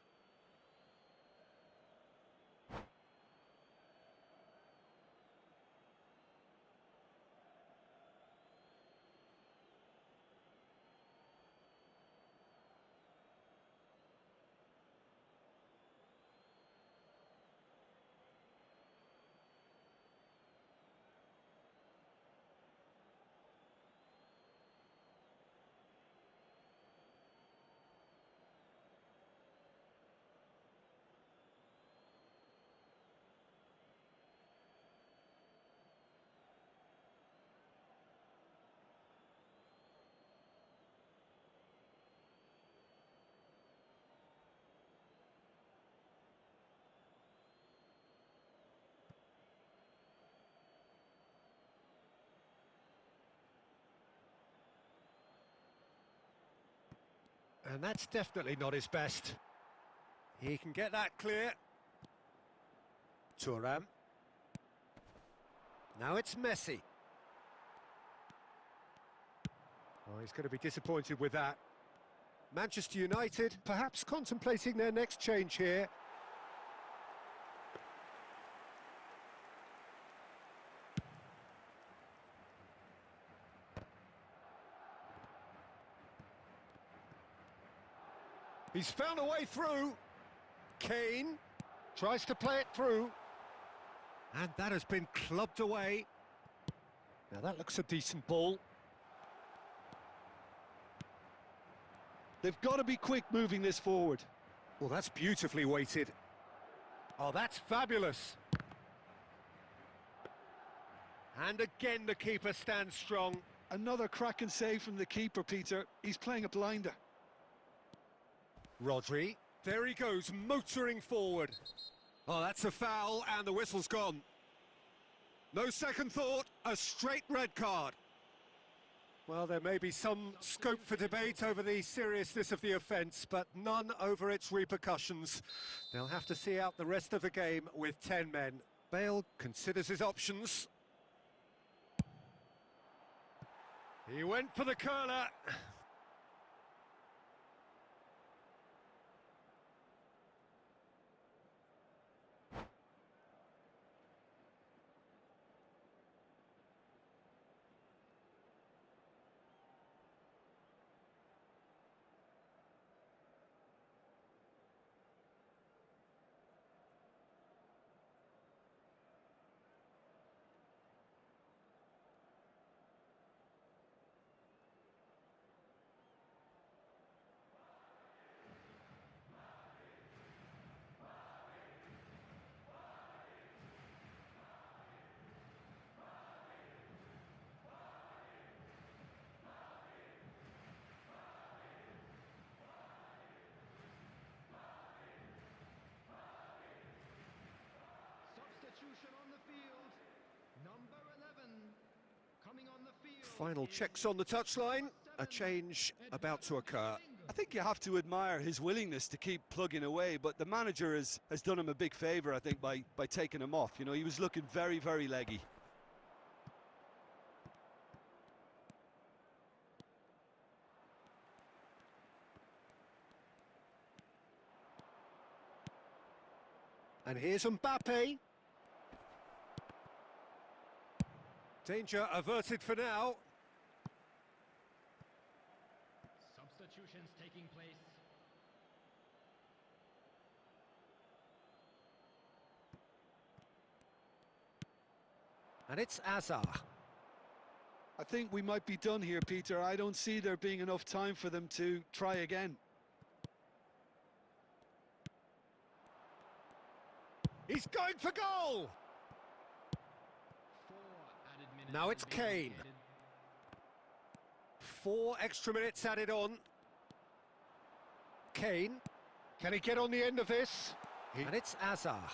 And that's definitely not his best. He can get that clear. Thuram. Now it's Messi. Oh, he's going to be disappointed with that. Manchester United perhaps contemplating their next change here. He's found a way through. Kane tries to play it through. And that has been clubbed away. Now that looks a decent ball. They've got to be quick moving this forward. Well, that's beautifully weighted. Oh, that's fabulous. And again the keeper stands strong. Another cracking save from the keeper, Peter. He's playing a blinder. Rodri, there he goes, motoring forward. Oh, that's a foul, and the whistle's gone. No second thought, a straight red card. Well, there may be some scope for debate over the seriousness of the offence, but none over its repercussions. They'll have to see out the rest of the game with 10 men. Bale considers his options. He went for the curler. Substitution on the field. Number 11 coming on the field. Final checks on the touchline. A change about to occur. I think you have to admire his willingness to keep plugging away, but the manager has done him a big favour, I think, by taking him off. You know, he was looking very, very leggy. And here's Mbappe. Danger averted for now. Substitutions taking place. And it's Azar. I think we might be done here, Peter. I don't see there being enough time for them to try again. He's going for goal! 4 added minutes. Now it's to be Kane. allocated. 4 extra minutes added on. Kane. Can he get on the end of this? And it's Azar.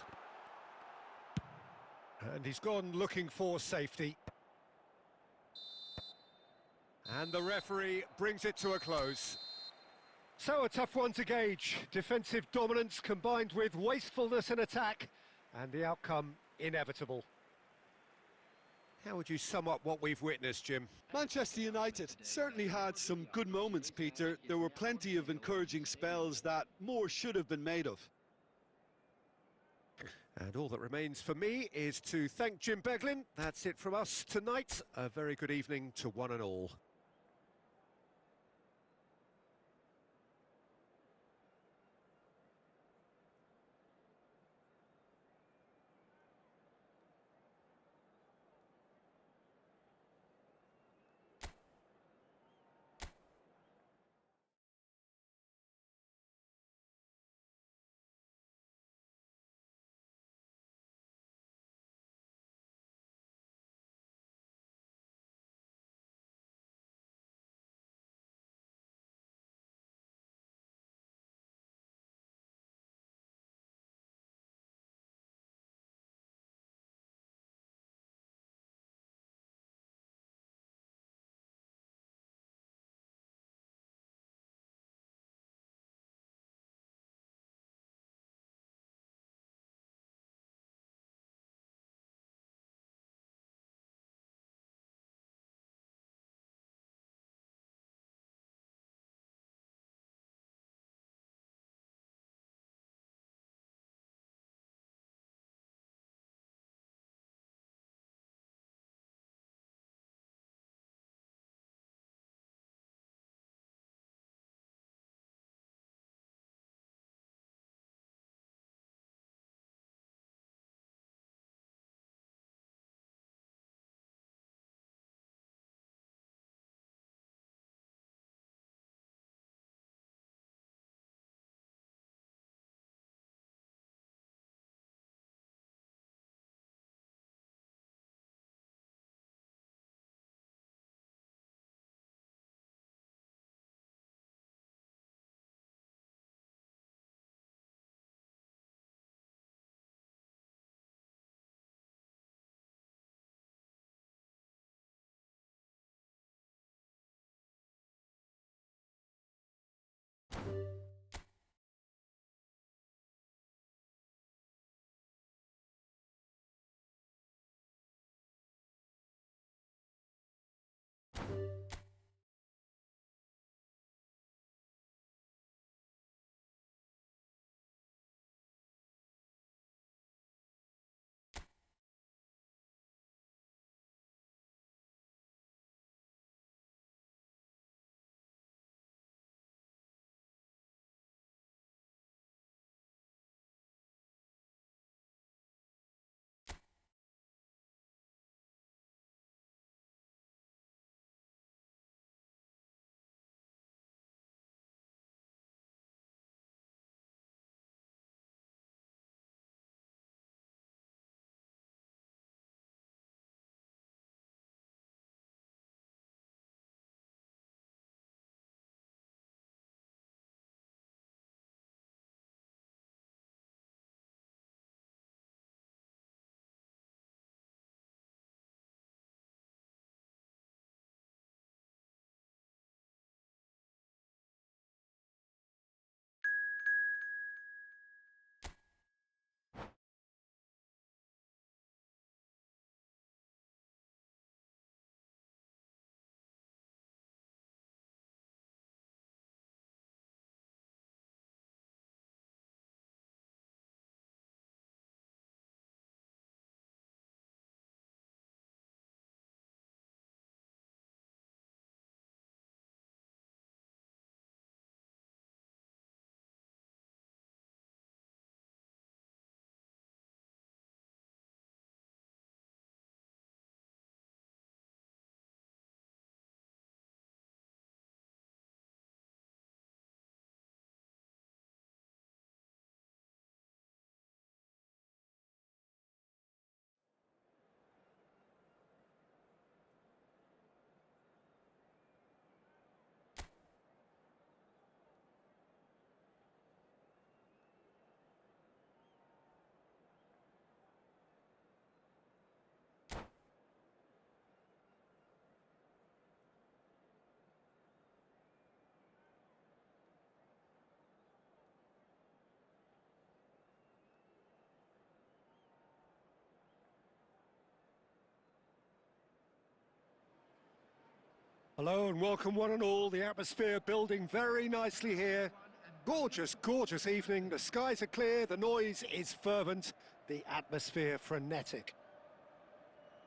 And he's gone looking for safety. And the referee brings it to a close. So a tough one to gauge. Defensive dominance combined with wastefulness in attack, and the outcome inevitable. How would you sum up what we've witnessed, Jim? Manchester United certainly had some good moments, Peter. There were plenty of encouraging spells that more should have been made of. And all that remains for me is to thank Jim Beglin. That's it from us tonight. A very good evening to one and all. Hello and welcome one and all. The atmosphere building very nicely here. Gorgeous, gorgeous evening. The skies are clear, the noise is fervent, the atmosphere frenetic.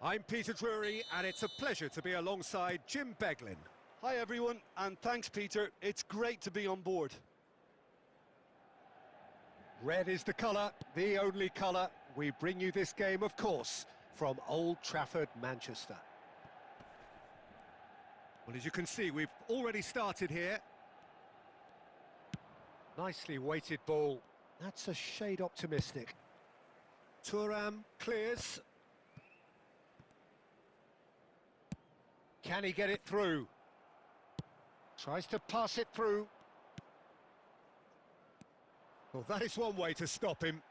I'm Peter Drury and it's a pleasure to be alongside Jim Beglin. Hi everyone, and thanks Peter, it's great to be on board. Red is the colour, the only colour. We bring you this game, of course, from Old Trafford, Manchester. Well, as you can see, we've already started here. Nicely weighted ball. That's a shade optimistic. Thuram clears. Can he get it through? Tries to pass it through. Well, that is one way to stop him.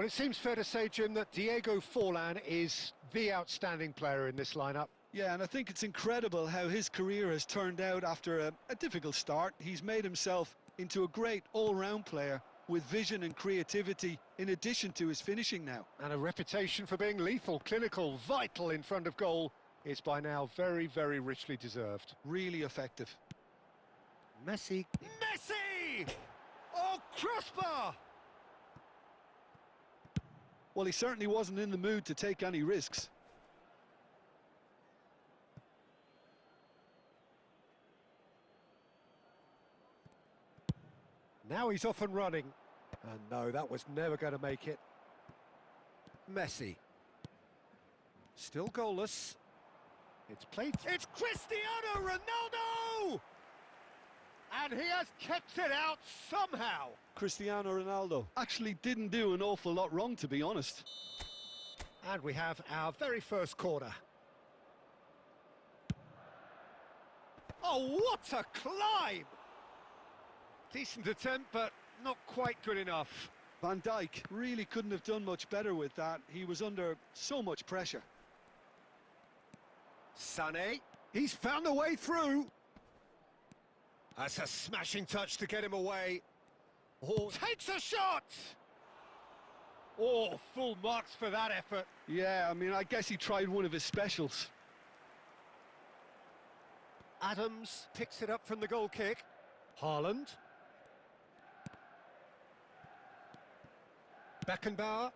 Well, it seems fair to say, Jim, that Diego Forlan is the outstanding player in this lineup. Yeah, and I think it's incredible how his career has turned out after a difficult start. He's made himself into a great all-round player with vision and creativity in addition to his finishing now. And a reputation for being lethal, clinical, vital in front of goal is by now very, very richly deserved. Really effective. Messi. Messi! Oh, crossbar! Well, he certainly wasn't in the mood to take any risks. Now he's off and running. And no, that was never going to make it. Messi. Still goalless. It's played. It's Cristiano Ronaldo! And he has kept it out somehow. Cristiano Ronaldo actually didn't do an awful lot wrong, to be honest. And we have our very first corner. Oh, what a climb! Decent attempt, but not quite good enough. Van Dijk really couldn't have done much better with that. He was under so much pressure. Sané, he's found a way through. That's a smashing touch to get him away. Oh, takes a shot! Oh, full marks for that effort. Yeah, I mean, I guess he tried one of his specials. Adams picks it up from the goal kick. Haaland. Beckenbauer.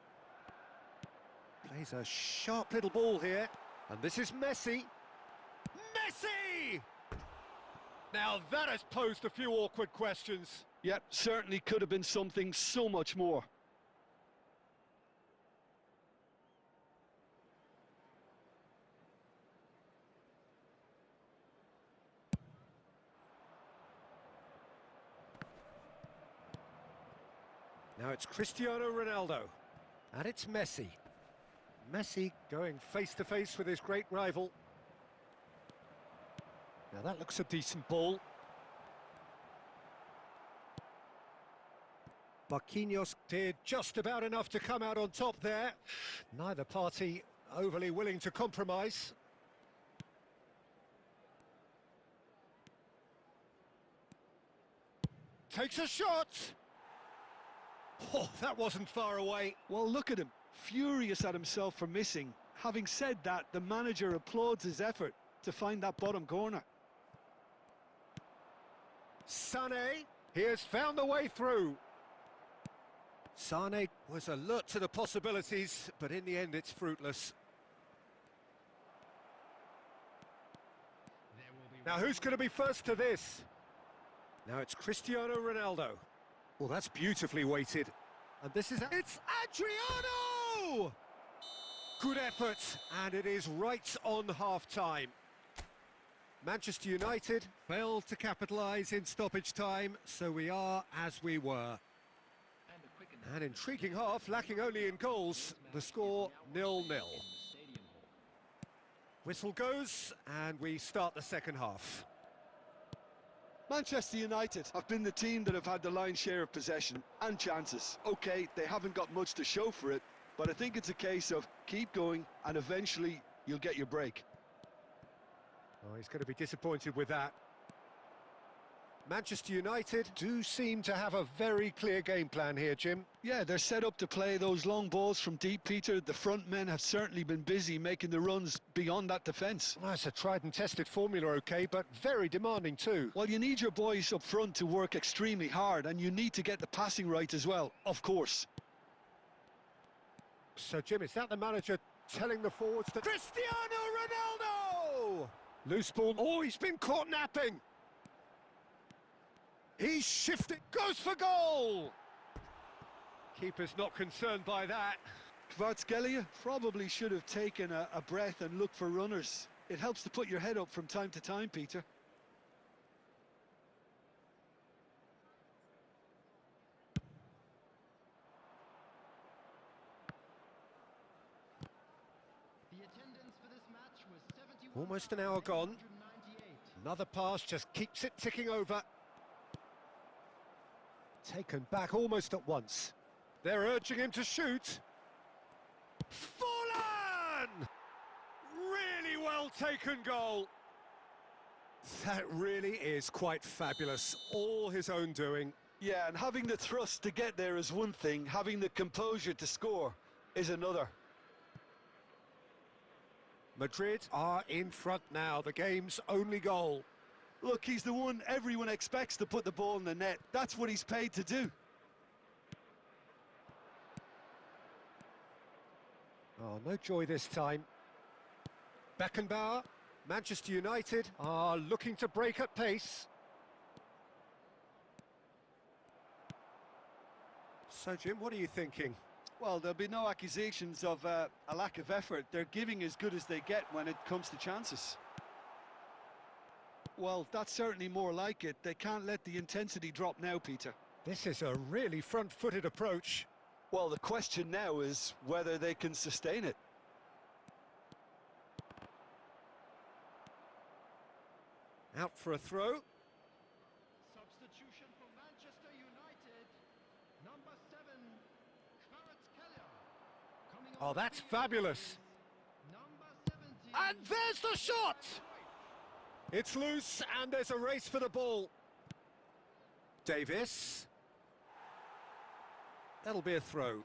Plays a sharp little ball here. And this is Messi. Messi! Now that has posed a few awkward questions. Yep, certainly could have been something so much more. Now it's Cristiano Ronaldo. And it's Messi. Messi going face-to-face with his great rival. Now that looks a decent ball. Marquinhos did just about enough to come out on top there. Neither party overly willing to compromise. Takes a shot! Oh, that wasn't far away. Well, look at him, furious at himself for missing. Having said that, the manager applauds his effort to find that bottom corner. Sané, he has found the way through. Sané was alert to the possibilities, but in the end it's fruitless. Now who's going to be first to this? Now it's Cristiano Ronaldo. Well, that's beautifully weighted. And this is... It's Adriano! Good effort, and it is right on half-time. Manchester United failed to capitalise in stoppage time, so we are as we were. An intriguing half, lacking only in goals. The score 0-0. Whistle goes, and we start the second half. Manchester United have been the team that have had the lion's share of possession and chances. Okay, they haven't got much to show for it, but I think it's a case of keep going and eventually you'll get your break. Oh, he's going to be disappointed with that. Manchester United do seem to have a very clear game plan here, Jim. Yeah, they're set up to play those long balls from deep, Peter. The front men have certainly been busy making the runs beyond that defence. Well, that's a tried and tested formula, OK, but very demanding too. Well, you need your boys up front to work extremely hard, and you need to get the passing right as well, of course. So, Jim, is that the manager telling the forwards that... Cristiano Ronaldo! Loose ball. Oh, he's been caught napping. He's shifted. Goes for goal! Keeper's not concerned by that. Kvaratskhelia probably should have taken a breath and looked for runners. It helps to put your head up from time to time, Peter. The attendance for this match was 71. Almost an hour gone. Another pass just keeps it ticking over. Taken back almost at once. They're urging him to shoot. Fallen! Really well taken goal. That really is quite fabulous. All his own doing. Yeah, and having the thrust to get there is one thing. Having the composure to score is another. Madrid are in front now. The game's only goal. Look, he's the one everyone expects to put the ball in the net. That's what he's paid to do. Oh, no joy this time. Beckenbauer, Manchester United are looking to break at pace. So, Jim, what are you thinking? Well, there'll be no accusations of a lack of effort. They're giving as good as they get when it comes to chances. Well, that's certainly more like it. They can't let the intensity drop now, Peter. This is a really front-footed approach. Well, the question now is whether they can sustain it. Out for a throw. Substitution for Manchester United. Number 7, Kvaratskhelia. Coming Oh, on the that's field fabulous. is number 17. And there's the shot! It's loose, and there's a race for the ball. Davis. That'll be a throw.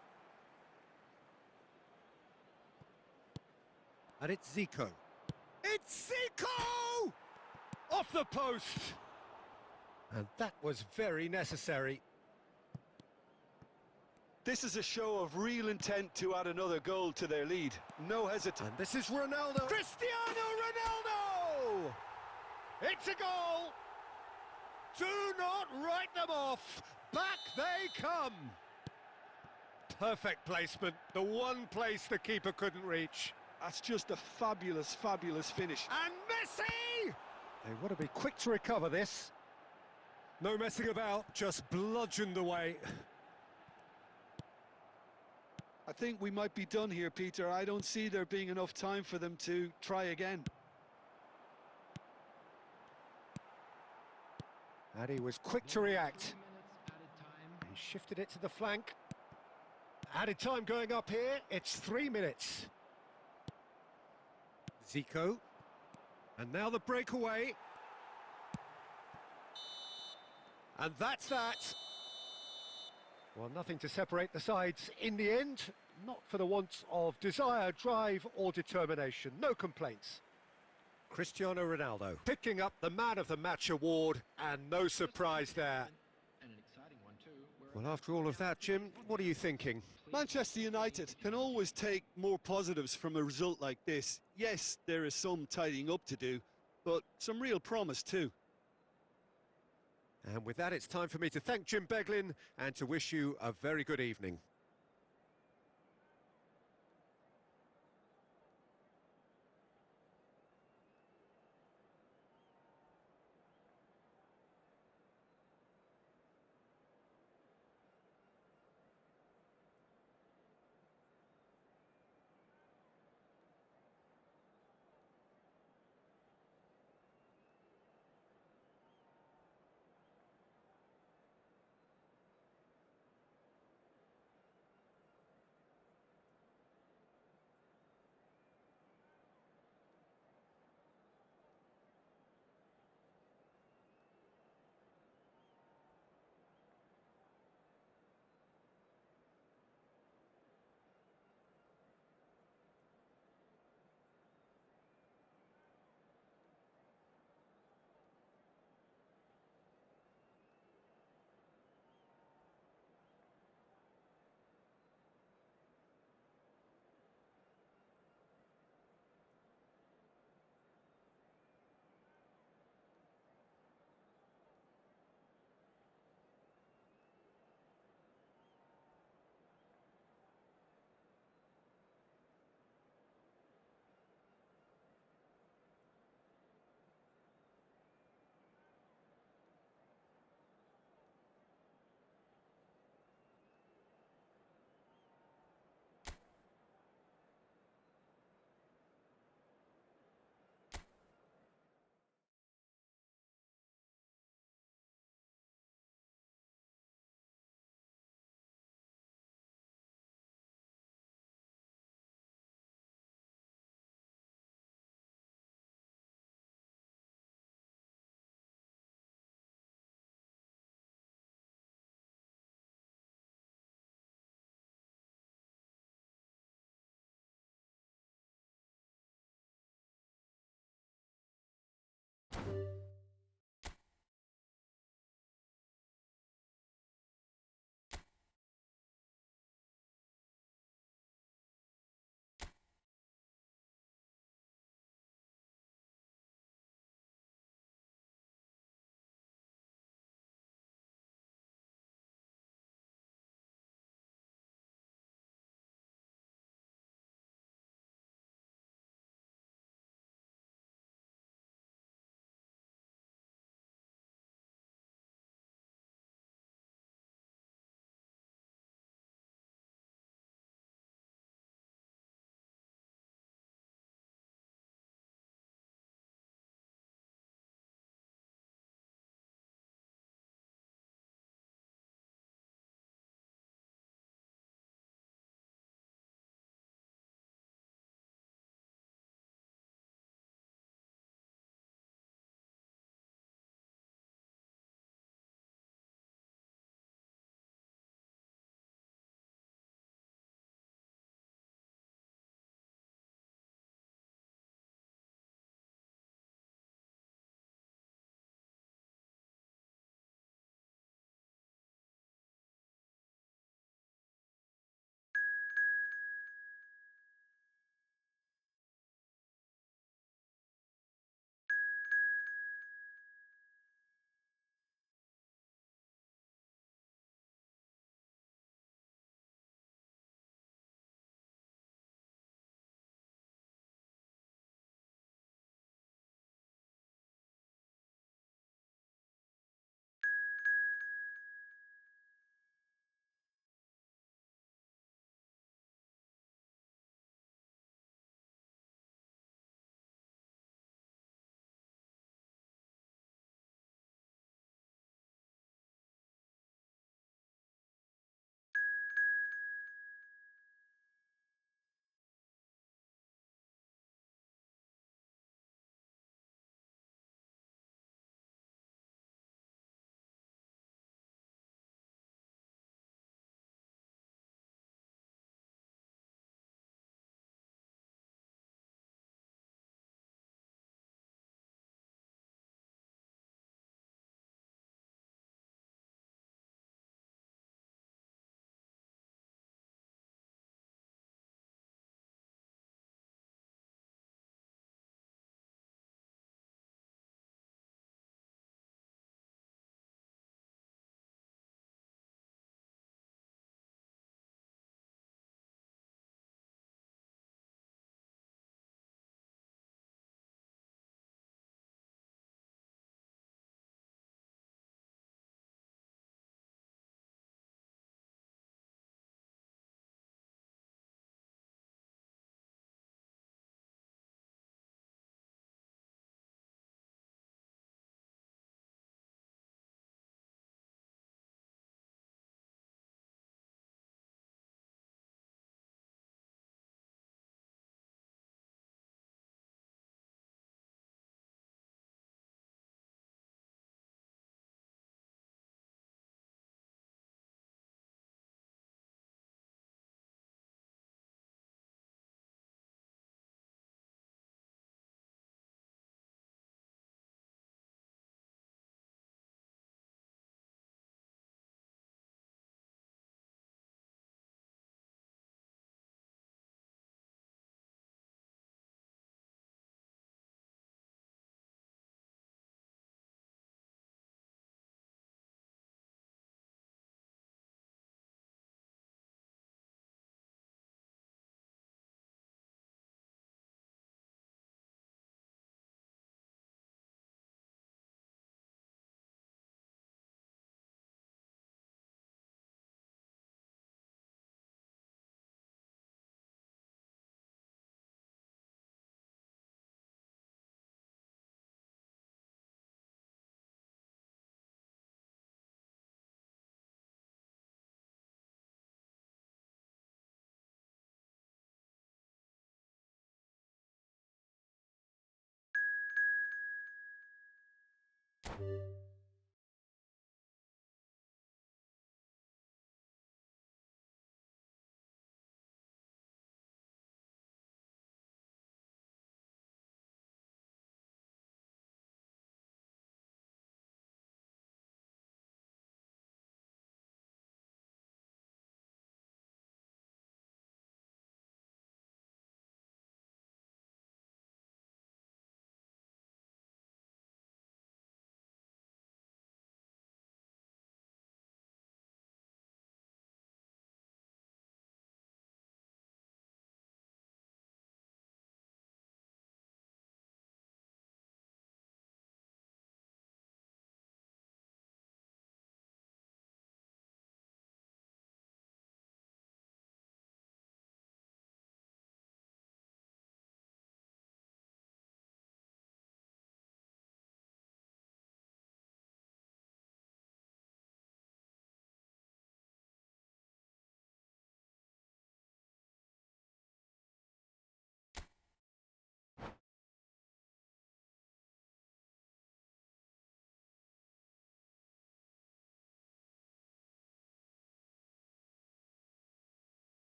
And it's Zico. It's Zico! Off the post! And that was very necessary. This is a show of real intent to add another goal to their lead. No hesitation. And this is Ronaldo. Cristiano Ronaldo! It's a goal! Do not write them off. Back they come. Perfect placement. The one place the keeper couldn't reach. That's just a fabulous, fabulous finish. And Messi! They want to be quick to recover this. No messing about, just bludgeoned away. I think we might be done here, Peter. I don't see there being enough time for them to try again. And he was quick to react. 3 minutes added time. He shifted it to the flank. Added time going up here, it's 3 minutes. Zico. And now the breakaway. And that's that. Well, nothing to separate the sides in the end. Not for the want of desire, drive or determination. No complaints. Cristiano Ronaldo picking up the Man of the Match award, and no surprise there. And an exciting one too. Well, after all of that, Jim, what are you thinking? Manchester United can always take more positives from a result like this. Yes, there is some tidying up to do, but some real promise too. And with that, it's time for me to thank Jim Beglin and to wish you a very good evening.